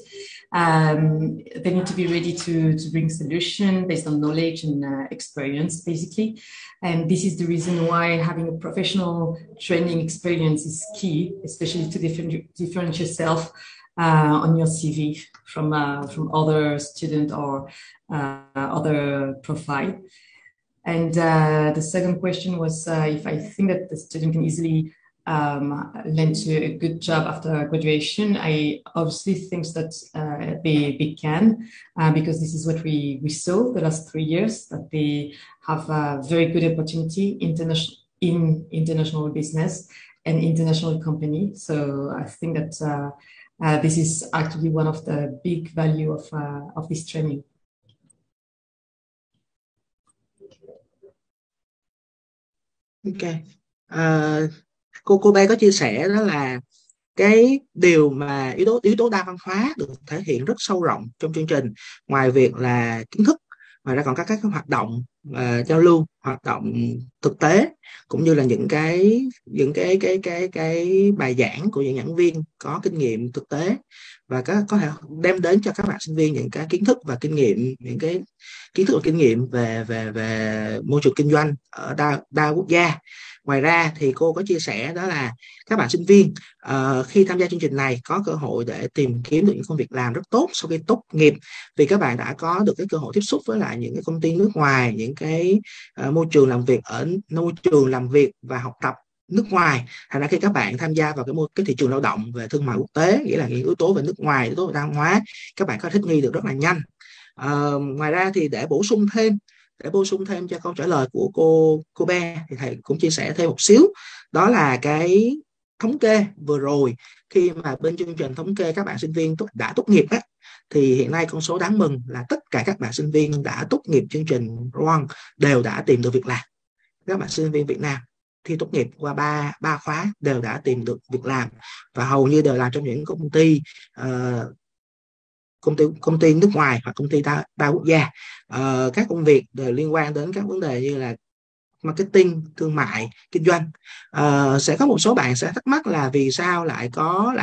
They need to be ready to bring solution based on knowledge and experience, basically. And this is the reason why having a professional training experience is key, especially to differentiate yourself on your CV from other student or other profile. And the second question was if I think that the student can easily land to a good job after graduation, I obviously think that they can, because this is what we saw the last 3 years, that they have a very good opportunity in international business and international company. So I think that this is actually one of the big value of this training. Ok. Cô bé có chia sẻ đó là cái điều mà yếu tố đa văn hóa được thể hiện rất sâu rộng trong chương trình. Ngoài việc là kiến thức, ngoài ra còn các hoạt động giao lưu, hoạt động thực tế, cũng như là những cái bài giảng của những giảng viên có kinh nghiệm thực tế, và có thể đem đến cho các bạn sinh viên những cái kiến thức và kinh nghiệm, những cái kiến thức và kinh nghiệm về môi trường kinh doanh ở đa quốc gia. Ngoài ra thì cô có chia sẻ đó là các bạn sinh viên khi tham gia chương trình này có cơ hội để tìm kiếm được những công việc làm rất tốt sau khi tốt nghiệp, vì các bạn đã có được cái cơ hội tiếp xúc với lại những cái công ty nước ngoài, những cái môi trường làm việc và học tập nước ngoài. Thành ra khi các bạn tham gia vào cái thị trường lao động về thương mại quốc tế, nghĩa là những yếu tố về nước ngoài, yếu tố về đa văn hóa, các bạn có thích nghi được rất là nhanh. Ngoài ra thì để bổ sung thêm cho câu trả lời của cô bé, thì thầy cũng chia sẻ thêm một xíu, đó là cái thống kê vừa rồi khi mà bên chương trình thống kê các bạn sinh viên đã tốt nghiệp á, thì hiện nay con số đáng mừng là tất cả các bạn sinh viên đã tốt nghiệp chương trình ROAN đều đã tìm được việc làm. Các bạn sinh viên Việt Nam thi tốt nghiệp qua ba khóa đều đã tìm được việc làm, và hầu như đều làm trong những công ty nước ngoài hoặc công ty đa quốc gia. Các công việc đều liên quan đến các vấn đề như là marketing, thương mại, kinh doanh. Sẽ có một số bạn sẽ thắc mắc là vì sao lại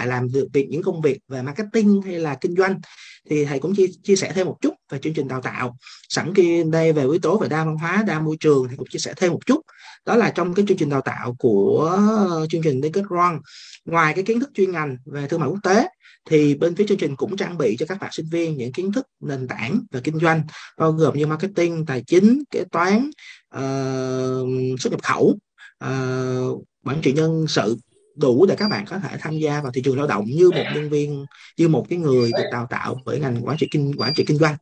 làm được những công việc về marketing hay là kinh doanh, thì thầy cũng chia sẻ thêm một chút về chương trình đào tạo. Sẵn khi đây về yếu tố về đa văn hóa, đa môi trường, thì cũng chia sẻ thêm một chút, đó là trong cái chương trình đào tạo của chương trình Liên kết ROAN, ngoài cái kiến thức chuyên ngành về thương mại quốc tế, thì bên phía chương trình cũng trang bị cho các bạn sinh viên những kiến thức nền tảng về kinh doanh, bao gồm như marketing, tài chính, kế toán, xuất nhập khẩu, quản trị nhân sự, đủ để các bạn có thể tham gia vào thị trường lao động như một nhân viên, như một cái người được đào tạo với ngành quản trị kinh doanh.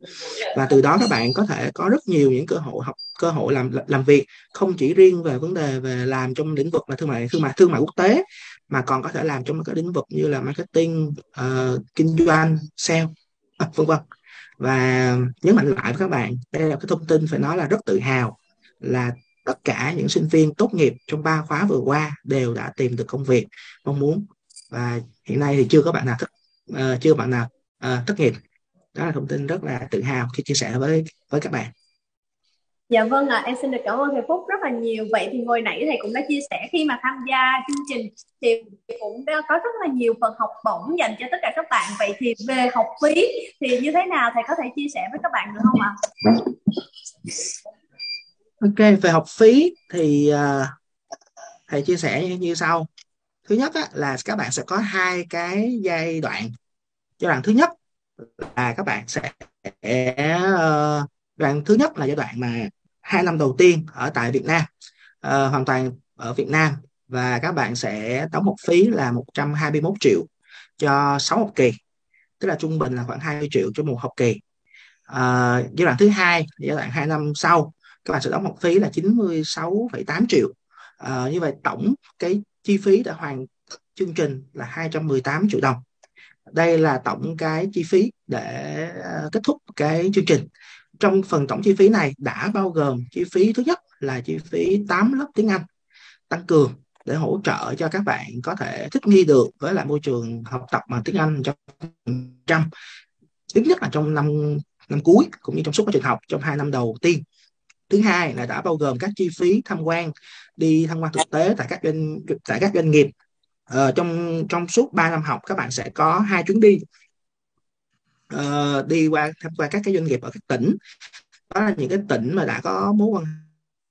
Và từ đó các bạn có thể có rất nhiều những cơ hội làm việc, không chỉ riêng về vấn đề về làm trong lĩnh vực là thương mại quốc tế, mà còn có thể làm trong các lĩnh vực như là marketing, kinh doanh, sale, vân vân. Và nhấn mạnh lại với các bạn, đây là cái thông tin phải nói là rất tự hào, là tất cả những sinh viên tốt nghiệp trong 3 khóa vừa qua đều đã tìm được công việc mong muốn, và hiện nay thì chưa bạn nào thất nghiệp. Đó là thông tin rất là tự hào khi chia sẻ với các bạn. Dạ vâng ạ, em xin được cảm ơn thầy Phúc rất là nhiều. Vậy thì hồi nãy thầy cũng đã chia sẻ khi mà tham gia chương trình thì cũng đã có rất là nhiều phần học bổng dành cho tất cả các bạn. Vậy thì về học phí thì như thế nào, thầy có thể chia sẻ với các bạn được không ạ? Ok, về học phí thì thầy chia sẻ như sau. Thứ nhất là các bạn sẽ có 2 cái giai đoạn. Giai đoạn thứ nhất là các bạn sẽ đoạn thứ nhất là giai đoạn mà 2 năm đầu tiên ở tại Việt Nam, hoàn toàn ở Việt Nam, và các bạn sẽ đóng học phí là 121 triệu cho 6 học kỳ, tức là trung bình là khoảng 20 triệu cho một học kỳ. Giai đoạn thứ hai, giai đoạn 2 năm sau, các bạn sẽ đóng học phí là 96,8 triệu. Như vậy tổng cái chi phí đã hoàn chương trình là 218 triệu đồng. Đây là tổng cái chi phí để kết thúc cái chương trình. Trong phần tổng chi phí này đã bao gồm chi phí thứ nhất là chi phí 8 lớp tiếng Anh tăng cường để hỗ trợ cho các bạn có thể thích nghi được với lại môi trường học tập bằng tiếng Anh 100%. Thứ nhất là trong năm cuối cũng như trong suốt quá trình học trong 2 năm đầu tiên. Thứ hai là đã bao gồm các chi phí tham quan thực tế tại các doanh nghiệp. Trong suốt 3 năm học các bạn sẽ có 2 chuyến đi tham quan các cái doanh nghiệp ở các tỉnh. Đó là những cái tỉnh mà đã có mối quan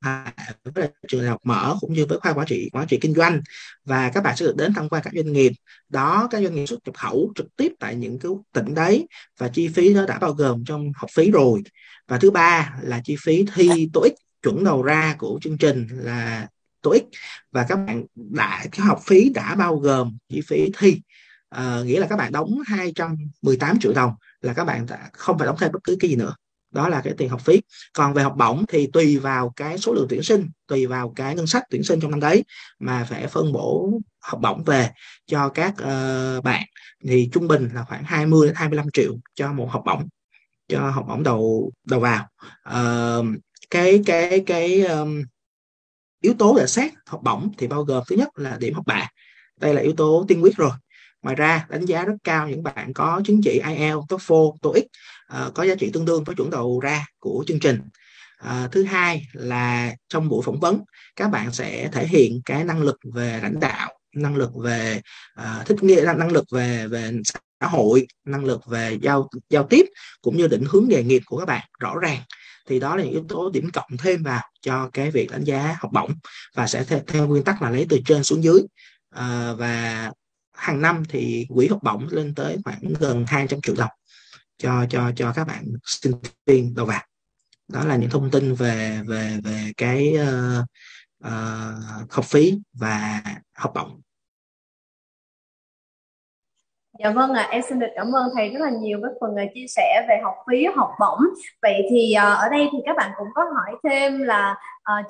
hệ với trường đại học mở cũng như với khoa quản trị kinh doanh, và các bạn sẽ được đến tham quan các doanh nghiệp đó, các doanh nghiệp xuất nhập khẩu trực tiếp tại những cái tỉnh đấy, và chi phí đó đã bao gồm trong học phí rồi. Và thứ ba là chi phí thi TOEIC chuẩn đầu ra của chương trình là TOEIC, và các bạn cái học phí đã bao gồm chi phí thi. Nghĩa là các bạn đóng 218 triệu đồng là các bạn không phải đóng thêm bất cứ cái gì nữa. Đó là cái tiền học phí. Còn về học bổng thì tùy vào cái số lượng tuyển sinh, tùy vào cái ngân sách tuyển sinh trong năm đấy mà phải phân bổ học bổng về cho các bạn. Thì trung bình là khoảng 20 đến 25 triệu cho một học bổng, cho học bổng đầu vào. Cái yếu tố để xét học bổng thì bao gồm thứ nhất là điểm học bạ. Đây là yếu tố tiên quyết rồi. Ngoài ra đánh giá rất cao những bạn có chứng chỉ IELTS, TOEFL, TOEIC có giá trị tương đương với chuẩn đầu ra của chương trình. Thứ hai là trong buổi phỏng vấn các bạn sẽ thể hiện cái năng lực về lãnh đạo, năng lực về thích nghi, năng lực về xã hội, năng lực về giao tiếp cũng như định hướng nghề nghiệp của các bạn rõ ràng. Thì đó là những yếu tố điểm cộng thêm vào cho cái việc đánh giá học bổng, và sẽ theo nguyên tắc là lấy từ trên xuống dưới. Và hàng năm thì quỹ học bổng lên tới khoảng gần 200 triệu đồng cho các bạn sinh viên đầu vào. Đó là những thông tin về cái học phí và học bổng. Dạ vâng ạ, em xin được cảm ơn thầy rất là nhiều với phần chia sẻ về học phí, học bổng. Vậy thì ở đây thì các bạn cũng có hỏi thêm là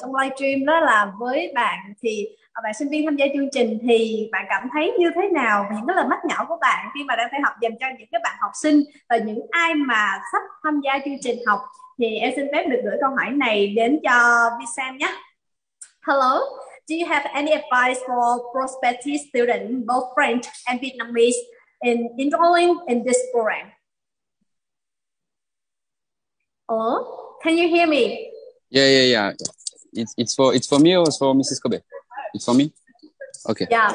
trong livestream đó là với bạn thì bạn sinh viên tham gia chương trình thì bạn cảm thấy như thế nào về những cái lời mách nhở của bạn khi mà đang phải học dành cho những cái bạn học sinh và những ai mà sắp tham gia chương trình học. Thì em xin phép được gửi câu hỏi này đến cho Visam nhé. Hello, do you have any advice for prospective students, both French and Vietnamese, in enrolling in this program? Hello, can you hear me? Yeah. It's for me or it's for Mrs. Kobe? It's for me. Okay. Yeah.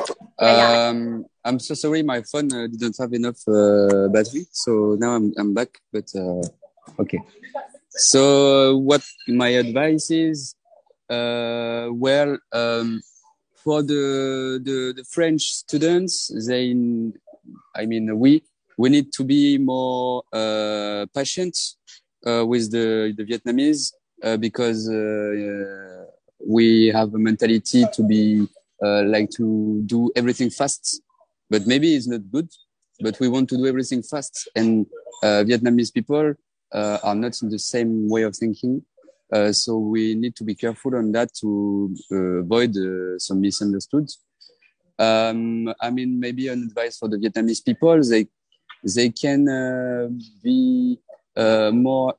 I'm so sorry, my phone didn't have enough battery, so now I'm back. But okay. So what my advice is, for the French students, we need to be more patient with the Vietnamese because we have a mentality to be like to do everything fast, but maybe it's not good. But we want to do everything fast, and Vietnamese people are not in the same way of thinking. So we need to be careful on that to avoid some misunderstood. Maybe an advice for the Vietnamese people, they can be more,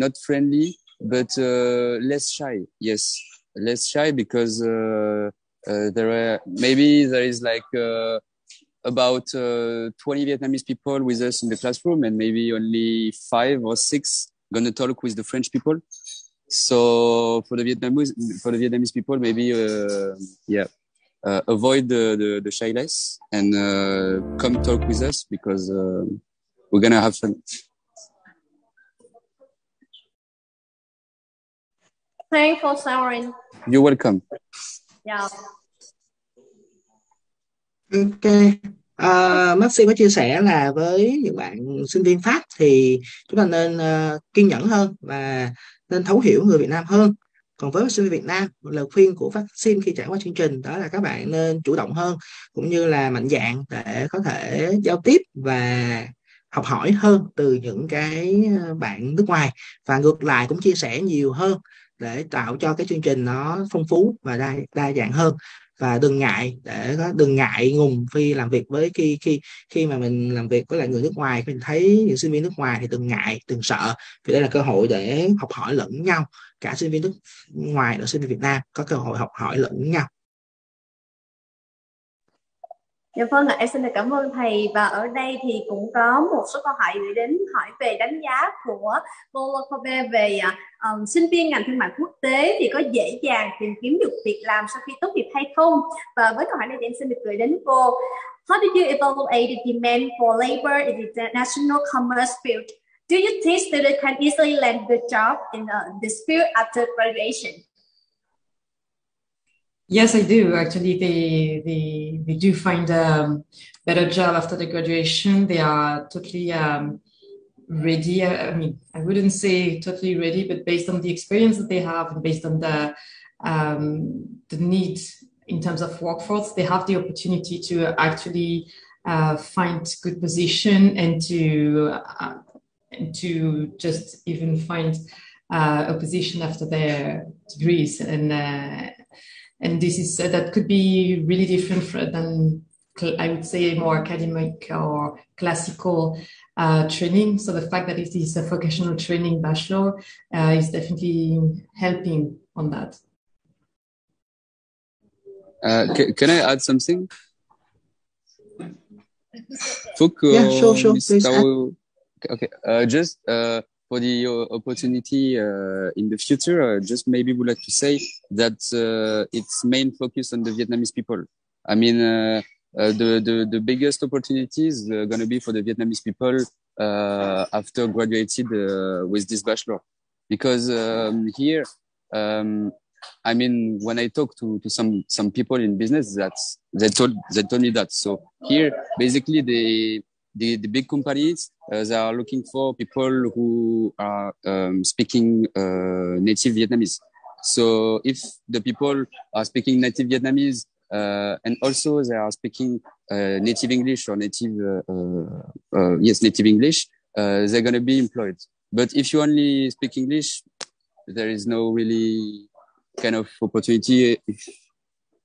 not friendly, but less shy. Yes, less shy because there is like about 20 Vietnamese people with us in the classroom, and maybe only 5 or 6 gonna talk with the French people. So for the Vietnamese people, maybe avoid the shyness and come talk with us because we're gonna have fun. Thanks for sharing. You're welcome. Yeah. Ok. Maxi có chia sẻ là với những bạn sinh viên Pháp thì chúng ta nên kiên nhẫn hơn và nên thấu hiểu người Việt Nam hơn. Còn với sinh viên Việt Nam, lời khuyên của vaccine khi trải qua chương trình đó là các bạn nên chủ động hơn cũng như là mạnh dạn để có thể giao tiếp và học hỏi hơn từ những cái bạn nước ngoài, và ngược lại cũng chia sẻ nhiều hơn để tạo cho cái chương trình nó phong phú và đa dạng hơn. Và đừng ngại ngùng khi làm việc với khi mà mình làm việc với lại người nước ngoài. Mình thấy những sinh viên nước ngoài thì đừng ngại, đừng sợ, vì đây là cơ hội để học hỏi lẫn nhau. Cả sinh viên nước ngoài và sinh viên Việt Nam có cơ hội học hỏi lẫn nhau. Dạ vâng ạ, em xin được cảm ơn thầy. Và ở đây thì cũng có một số câu hỏi gửi đến hỏi về đánh giá của cô Kobe về sinh viên ngành thương mại quốc tế thì có dễ dàng tìm kiếm được việc làm sau khi tốt nghiệp hay không. Và với câu hỏi này thì em xin được gửi đến cô. How do you evaluate the demand for labor in the international commerce field? Do you think students can easily land a good job in this field after graduation? Yes, I do. Actually, they do find a better job after the graduation. They are totally ready. I mean, I wouldn't say totally ready, but based on the experience that they have and based on the need in terms of workforce, they have the opportunity to actually find good position and to just even find a position after their degrees, and this is that could be really different than, I would say, more academic or classical training. So the fact that it is a vocational training bachelor is definitely helping on that. Can I add something? Yeah, sure. Please add. Okay. Just for the opportunity in the future, just maybe would like to say that its main focus on the Vietnamese people. I mean, the biggest opportunities are going to be for the Vietnamese people after graduated with this bachelor, because here, I mean, when I talk to some people in business, they told me that. So here, basically, the big companies, they are looking for people who are speaking native Vietnamese. So if the people are speaking native Vietnamese and also they are speaking native English or native English, they're going to be employed. But if you only speak English, there is no really kind of opportunity,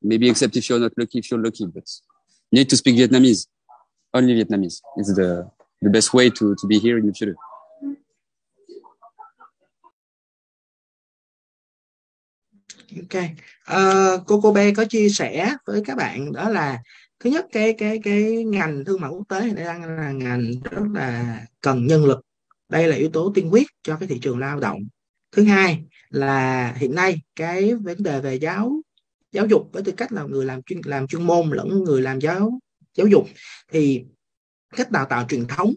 maybe except if you're not lucky, but you need to speak Vietnamese. Only Vietnamese is the best way to be here in the future. Ok, cô bé có chia sẻ với các bạn đó là thứ nhất cái ngành thương mại quốc tế này đang là ngành rất là cần nhân lực. Đây là yếu tố tiên quyết cho cái thị trường lao động. Thứ hai là hiện nay cái vấn đề về giáo dục với tư cách là người làm chuyên môn lẫn người làm giáo dục thì cách đào tạo truyền thống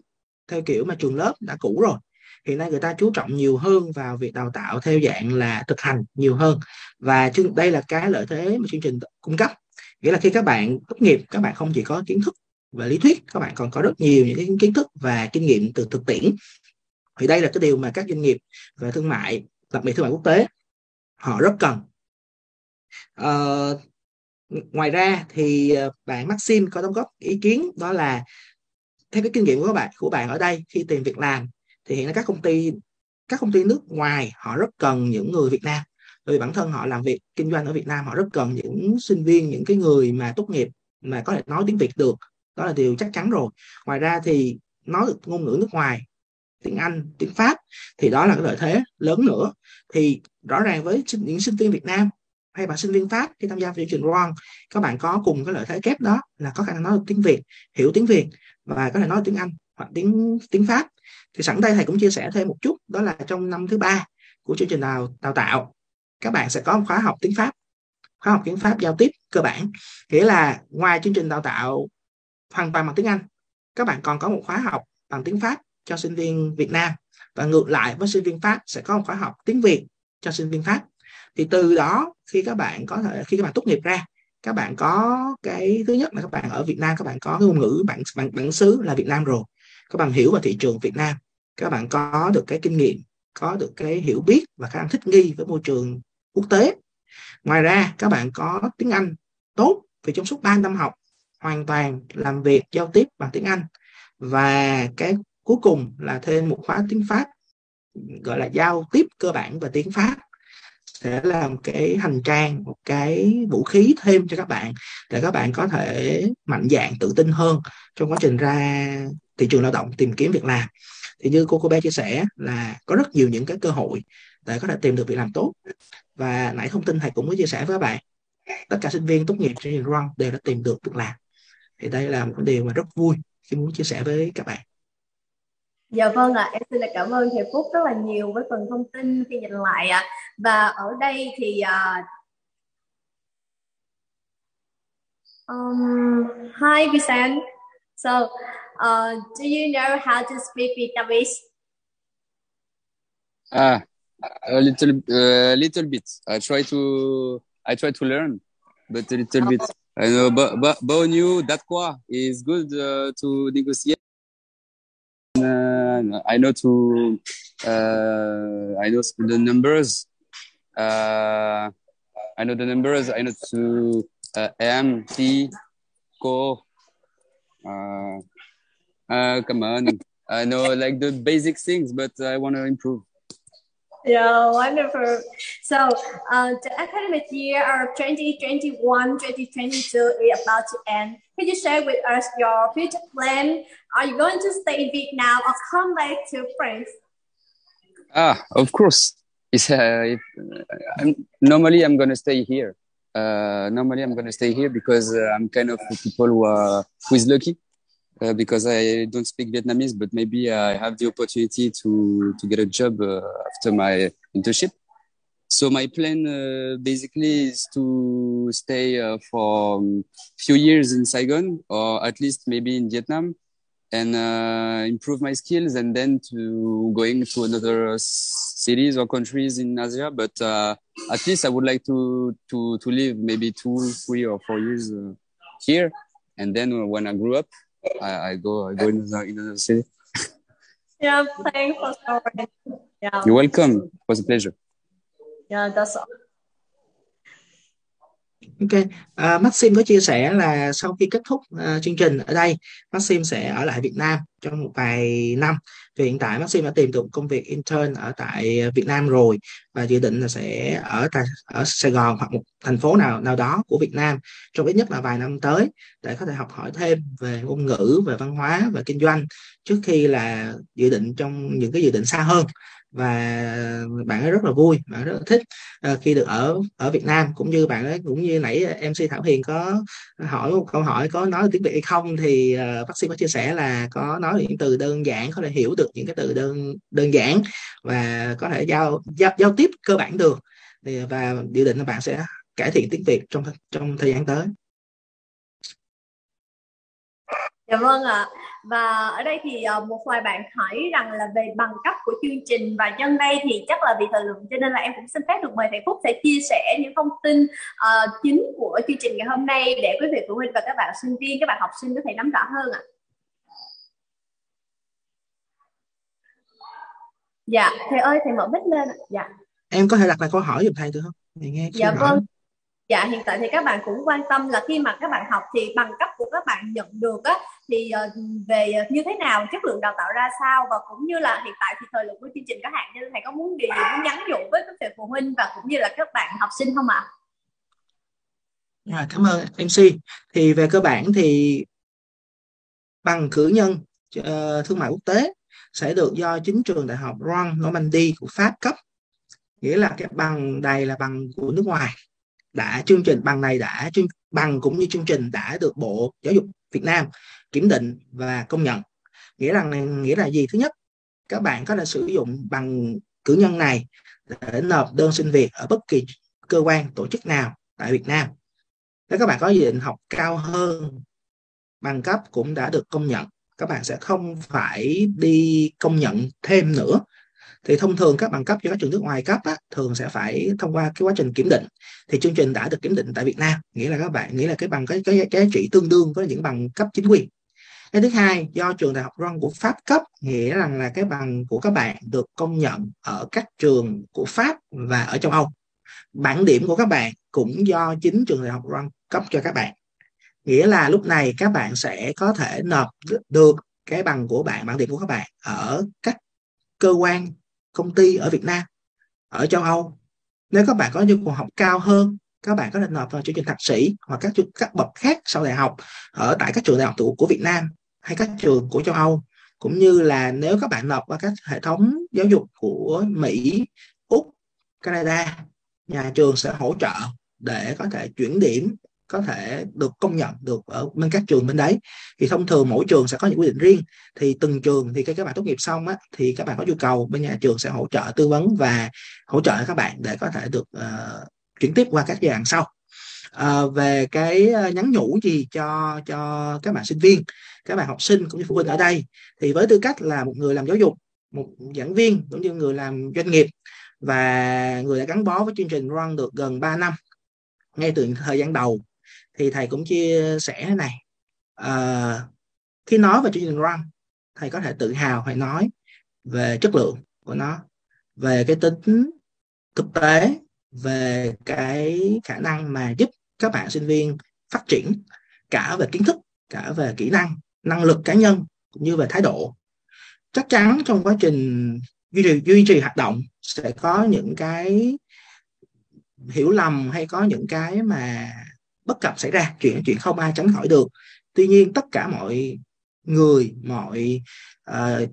theo kiểu mà trường lớp đã cũ rồi. Hiện nay người ta chú trọng nhiều hơn vào việc đào tạo theo dạng là thực hành nhiều hơn, và đây là cái lợi thế mà chương trình cung cấp. Nghĩa là khi các bạn tốt nghiệp, các bạn không chỉ có kiến thức và lý thuyết, các bạn còn có rất nhiều những cái kiến thức và kinh nghiệm từ thực tiễn. Thì đây là cái điều mà các doanh nghiệp về thương mại, đặc biệt thương mại quốc tế, họ rất cần. Ngoài ra thì bạn Maxim có đóng góp ý kiến, đó là theo cái kinh nghiệm của bạn ở đây khi tìm việc làm thì hiện nay các công ty nước ngoài họ rất cần những người Việt Nam, bởi vì bản thân họ làm việc kinh doanh ở Việt Nam, họ rất cần những sinh viên, những cái người mà tốt nghiệp mà có thể nói tiếng Việt được, đó là điều chắc chắn rồi. Ngoài ra thì nói được ngôn ngữ nước ngoài, tiếng Anh, tiếng Pháp, thì đó là cái lợi thế lớn nữa. Thì rõ ràng với những sinh viên Việt Nam hay bạn sinh viên Pháp khi tham gia chương trình RON, các bạn có cùng cái lợi thế kép đó là có khả năng nói được tiếng Việt, hiểu tiếng Việt và có thể nói tiếng Anh hoặc tiếng Pháp. Thì sẵn đây thầy cũng chia sẻ thêm một chút, đó là trong năm thứ 3 của chương trình đào tạo, các bạn sẽ có một khóa học tiếng Pháp, khóa học tiếng Pháp giao tiếp cơ bản. Nghĩa là ngoài chương trình đào tạo hoàn toàn bằng tiếng Anh, các bạn còn có một khóa học bằng tiếng Pháp cho sinh viên Việt Nam, và ngược lại với sinh viên Pháp sẽ có một khóa học tiếng Việt cho sinh viên Pháp. Thì từ đó khi các bạn tốt nghiệp ra, các bạn có cái thứ nhất là các bạn ở Việt Nam, các bạn có cái ngôn ngữ bản xứ là Việt Nam rồi, các bạn hiểu về thị trường Việt Nam, các bạn có được cái kinh nghiệm, có được cái hiểu biết và khả năng thích nghi với môi trường quốc tế. Ngoài ra các bạn có tiếng Anh tốt, vì trong suốt 3 năm học hoàn toàn làm việc giao tiếp bằng tiếng Anh. Và cái cuối cùng là thêm một khóa tiếng Pháp, gọi là giao tiếp cơ bản và tiếng Pháp, sẽ là một cái hành trang, một cái vũ khí thêm cho các bạn để các bạn có thể mạnh dạn, tự tin hơn trong quá trình ra thị trường lao động tìm kiếm việc làm. Thì như cô bé chia sẻ là có rất nhiều những cái cơ hội để có thể tìm được việc làm tốt. Và nãy thông tin thầy cũng có chia sẻ với các bạn, tất cả sinh viên tốt nghiệp trên trường RON đều đã tìm được việc làm. Thì đây là một điều mà rất vui khi muốn chia sẻ với các bạn. Dạ vâng ạ, em xin là cảm ơn thầy Phúc rất là nhiều với phần thông tin khi nhìn lại ạ. Và ở đây thì hi Vincent. So, do you know how to speak Vietnamese? A little bit. I try to learn, but a little bit. I know, but you that quoi is good to negotiate. I know the numbers. I know the numbers. I know to M, T, Co. Come on. I know like the basic things, but I want to improve. Yeah, wonderful. So, the academic year of 2021-2022 is about to end. Can you share with us your future plan? Are you going to stay in Vietnam or come back to France? Of course. Normally I'm going to stay here. Because I'm kind of the people who is lucky. Because I don't speak Vietnamese, but maybe I have the opportunity to get a job after my internship. So my plan basically is to stay for a few years in Saigon, or at least maybe in Vietnam, and improve my skills, and then to going to another cities or countries in Asia. But at least I would like to live maybe 2, 3, or 4 years here, and then when I grew up, I go in another city. Yeah, thanks for sharing. Yeah. You're welcome. It was a pleasure. Yeah, that's all. Ok, Maxim có chia sẻ là sau khi kết thúc chương trình ở đây, Maxim sẽ ở lại Việt Nam trong một vài năm. Vì hiện tại Maxim đã tìm được công việc intern ở tại Việt Nam rồi, và dự định là sẽ ở Sài Gòn hoặc một thành phố nào đó của Việt Nam trong ít nhất là vài năm tới, để có thể học hỏi thêm về ngôn ngữ, về văn hóa, về kinh doanh, trước khi là dự định trong những cái dự định xa hơn. Và bạn ấy rất là vui, bạn ấy rất là thích khi được ở Việt Nam, cũng như nãy MC Thảo Hiền có hỏi một câu hỏi có nói tiếng Việt hay không, thì bác sĩ có chia sẻ là có nói những từ đơn giản, có thể hiểu được những cái từ đơn giản và có thể giao tiếp cơ bản được, và dự định là bạn sẽ cải thiện tiếng Việt trong thời gian tới. Dạ vâng ạ. Và ở đây thì một vài bạn hỏi rằng là về bằng cấp của chương trình, và nhân đây thì chắc là vì thời lượng cho nên là em cũng xin phép được mời thầy Phúc sẽ chia sẻ những thông tin chính của chương trình ngày hôm nay để quý vị phụ huynh và các bạn sinh viên, các bạn học sinh có thể nắm rõ hơn ạ. Dạ, thầy ơi, thầy mở mic lên ạ. Dạ. Em có thể đặt lại câu hỏi giùm thầy được không? Thầy nghe dạ vâng. Dạ, hiện tại thì các bạn cũng quan tâm là khi mà các bạn học thì bằng cấp của các bạn nhận được á, thì về như thế nào, chất lượng đào tạo ra sao, và cũng như là hiện tại thì thời lượng của chương trình có hạn, nên thầy có muốn nhắn nhủ với các thầy phụ huynh và cũng như là các bạn học sinh không ạ? Cảm ơn MC. Thì về cơ bản thì bằng cử nhân thương mại quốc tế sẽ được do chính trường đại học Rouen Normandy của Pháp cấp, nghĩa là cái bằng này là bằng của nước ngoài. Bằng cũng như chương trình đã được Bộ Giáo dục Việt Nam kiểm định và công nhận. Nghĩa là gì? Thứ nhất, các bạn có thể sử dụng bằng cử nhân này để nộp đơn xin việc ở bất kỳ cơ quan tổ chức nào tại Việt Nam. Nếu các bạn có dự định học cao hơn, bằng cấp cũng đã được công nhận, các bạn sẽ không phải đi công nhận thêm nữa. Thì thông thường các bằng cấp cho các trường nước ngoài cấp thường sẽ phải thông qua cái quá trình kiểm định. Thì chương trình đã được kiểm định tại Việt Nam, nghĩa là cái bằng cái giá trị tương đương với những bằng cấp chính quyền. Cái thứ hai, do trường đại học Rouen của Pháp cấp, nghĩa rằng là cái bằng của các bạn được công nhận ở các trường của Pháp và ở châu Âu. Bảng điểm của các bạn cũng do chính trường đại học Rouen cấp cho các bạn. Nghĩa là lúc này các bạn sẽ có thể nộp được cái bằng của bạn, bảng điểm của các bạn ở các cơ quan, công ty ở Việt Nam, ở châu Âu. Nếu các bạn có nhu cầu học cao hơn, các bạn có thể nộp vào chương trình thạc sĩ hoặc các bậc khác sau đại học ở tại các trường đại học của Việt Nam hay các trường của châu Âu. Cũng như là nếu các bạn nộp vào các hệ thống giáo dục của Mỹ, Úc, Canada, nhà trường sẽ hỗ trợ để có thể chuyển điểm, có thể được công nhận được ở bên các trường bên đấy. Thì thông thường mỗi trường sẽ có những quy định riêng. Thì từng trường thì khi các bạn tốt nghiệp xong thì các bạn có nhu cầu, bên nhà trường sẽ hỗ trợ tư vấn và hỗ trợ các bạn để có thể được chuyển tiếp qua các giai đoạn sau. Về cái nhắn nhủ gì cho các bạn sinh viên, các bạn học sinh cũng như phụ huynh ở đây, thì với tư cách là một người làm giáo dục, một giảng viên cũng như người làm doanh nghiệp và người đã gắn bó với chương trình Rouen được gần 3 năm ngay từ thời gian đầu, thì thầy cũng chia sẻ thế này. Khi nói về chương trình Rouen, thầy có thể tự hào phải nói về chất lượng của nó, về cái tính thực tế, về cái khả năng mà giúp các bạn sinh viên phát triển cả về kiến thức, cả về kỹ năng, năng lực cá nhân cũng như về thái độ. Chắc chắn trong quá trình duy trì hoạt động sẽ có những cái hiểu lầm hay có những cái mà bất cập xảy ra, chuyện không ai tránh khỏi được. Tuy nhiên tất cả mọi người, mọi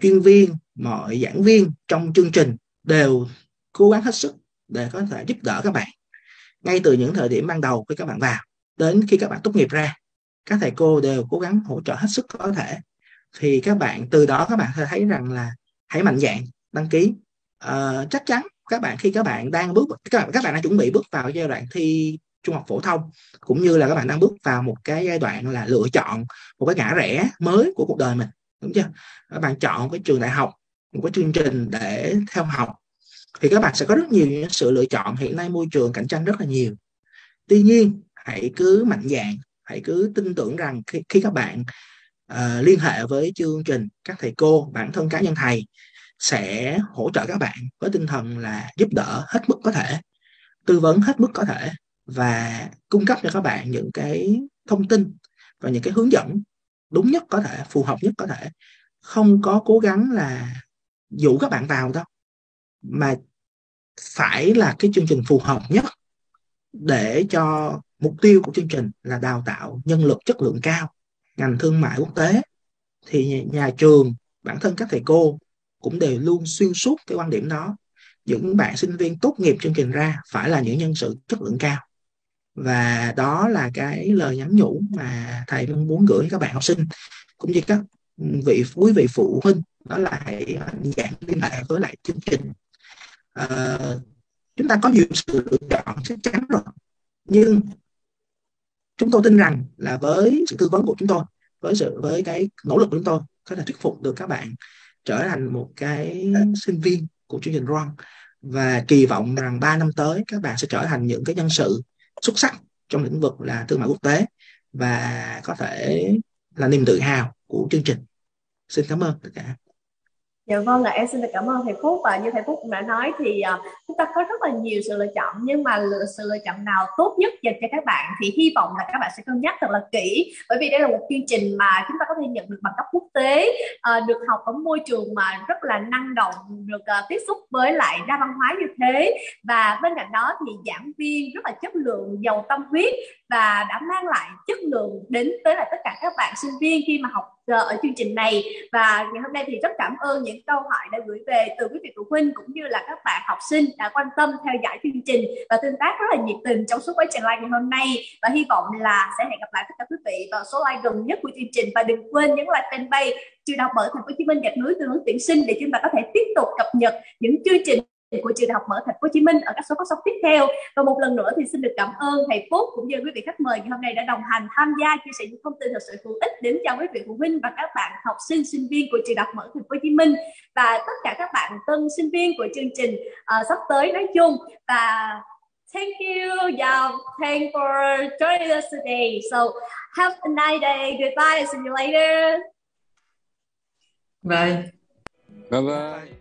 chuyên viên, mọi giảng viên trong chương trình đều cố gắng hết sức để có thể giúp đỡ các bạn. Ngay từ những thời điểm ban đầu khi các bạn vào đến khi các bạn tốt nghiệp ra, các thầy cô đều cố gắng hỗ trợ hết sức có thể. Thì các bạn từ đó các bạn sẽ thấy rằng là hãy mạnh dạn đăng ký. Chắc chắn các bạn khi các bạn đang đang chuẩn bị bước vào giai đoạn thi trung học phổ thông, cũng như là các bạn đang bước vào một cái giai đoạn là lựa chọn một cái ngã rẽ mới của cuộc đời mình, đúng chưa? Các bạn chọn cái trường đại học, một cái chương trình để theo học, thì các bạn sẽ có rất nhiều những sự lựa chọn. Hiện nay môi trường cạnh tranh rất là nhiều. Tuy nhiên hãy cứ mạnh dạn, hãy cứ tin tưởng rằng khi các bạn liên hệ với chương trình, các thầy cô, bản thân cá nhân thầy sẽ hỗ trợ các bạn với tinh thần là giúp đỡ hết mức có thể, tư vấn hết mức có thể và cung cấp cho các bạn những cái thông tin và những cái hướng dẫn đúng nhất có thể, phù hợp nhất có thể. Không có cố gắng là dụ các bạn vào đâu, mà phải là cái chương trình phù hợp nhất để cho mục tiêu của chương trình là đào tạo nhân lực chất lượng cao, ngành thương mại quốc tế. Thì nhà trường, bản thân các thầy cô cũng đều luôn xuyên suốt cái quan điểm đó. Những bạn sinh viên tốt nghiệp chương trình ra phải là những nhân sự chất lượng cao. Và đó là cái lời nhắn nhủ mà thầy muốn gửi các bạn học sinh cũng như các quý vị phụ huynh, đó là hãy dạn liên hệ với lại chương trình. Chúng ta có nhiều sự lựa chọn chắc chắn rồi, nhưng chúng tôi tin rằng là với sự tư vấn của chúng tôi, với cái nỗ lực của chúng tôi có thể thuyết phục được các bạn trở thành một cái sinh viên của chương trình RON, và kỳ vọng rằng 3 năm tới các bạn sẽ trở thành những cái nhân sự xuất sắc trong lĩnh vực là thương mại quốc tế và có thể là niềm tự hào của chương trình. Xin cảm ơn tất cả. Dạ vâng ạ, em xin được cảm ơn thầy Phúc. Và như thầy Phúc cũng đã nói thì chúng ta có rất là nhiều sự lựa chọn, nhưng mà sự lựa chọn nào tốt nhất dành cho các bạn thì hy vọng là các bạn sẽ cân nhắc thật là kỹ, bởi vì đây là một chương trình mà chúng ta có thể nhận được bằng cấp quốc tế, được học ở môi trường mà rất là năng động, được tiếp xúc với lại đa văn hóa như thế, và bên cạnh đó thì giảng viên rất là chất lượng, giàu tâm huyết và đã mang lại chất lượng đến tới là tất cả các bạn sinh viên khi mà học ở chương trình này. Và ngày hôm nay thì rất cảm ơn những câu hỏi đã gửi về từ quý vị phụ huynh cũng như là các bạn học sinh đã quan tâm theo dõi chương trình và tương tác rất là nhiệt tình trong suốt quá trình live ngày hôm nay. Và hy vọng là sẽ hẹn gặp lại tất cả quý vị vào số live gần nhất của chương trình. Và đừng quên nhấn like fanpage Trường Đại học Mở Thành phố Hồ Chí Minh _ tư vấn tuyển sinh để chúng ta có thể tiếp tục cập nhật những chương trình của Trường Đại học Mở Thành phố Hồ Chí Minh ở các số phát sóng tiếp theo. Và một lần nữa thì xin được cảm ơn thầy Phúc cũng như quý vị khách mời ngày hôm nay đã đồng hành, tham gia chia sẻ những thông tin thật sự hữu ích đến cho quý vị phụ huynh và các bạn học sinh, sinh viên của Trường Đại học Mở Thành phố Hồ Chí Minh và tất cả các bạn tân sinh viên của chương trình sắp tới nói chung. Và thank you, thanks for joining us today. So have a nice day. Goodbye. See you later. Bye. Bye bye.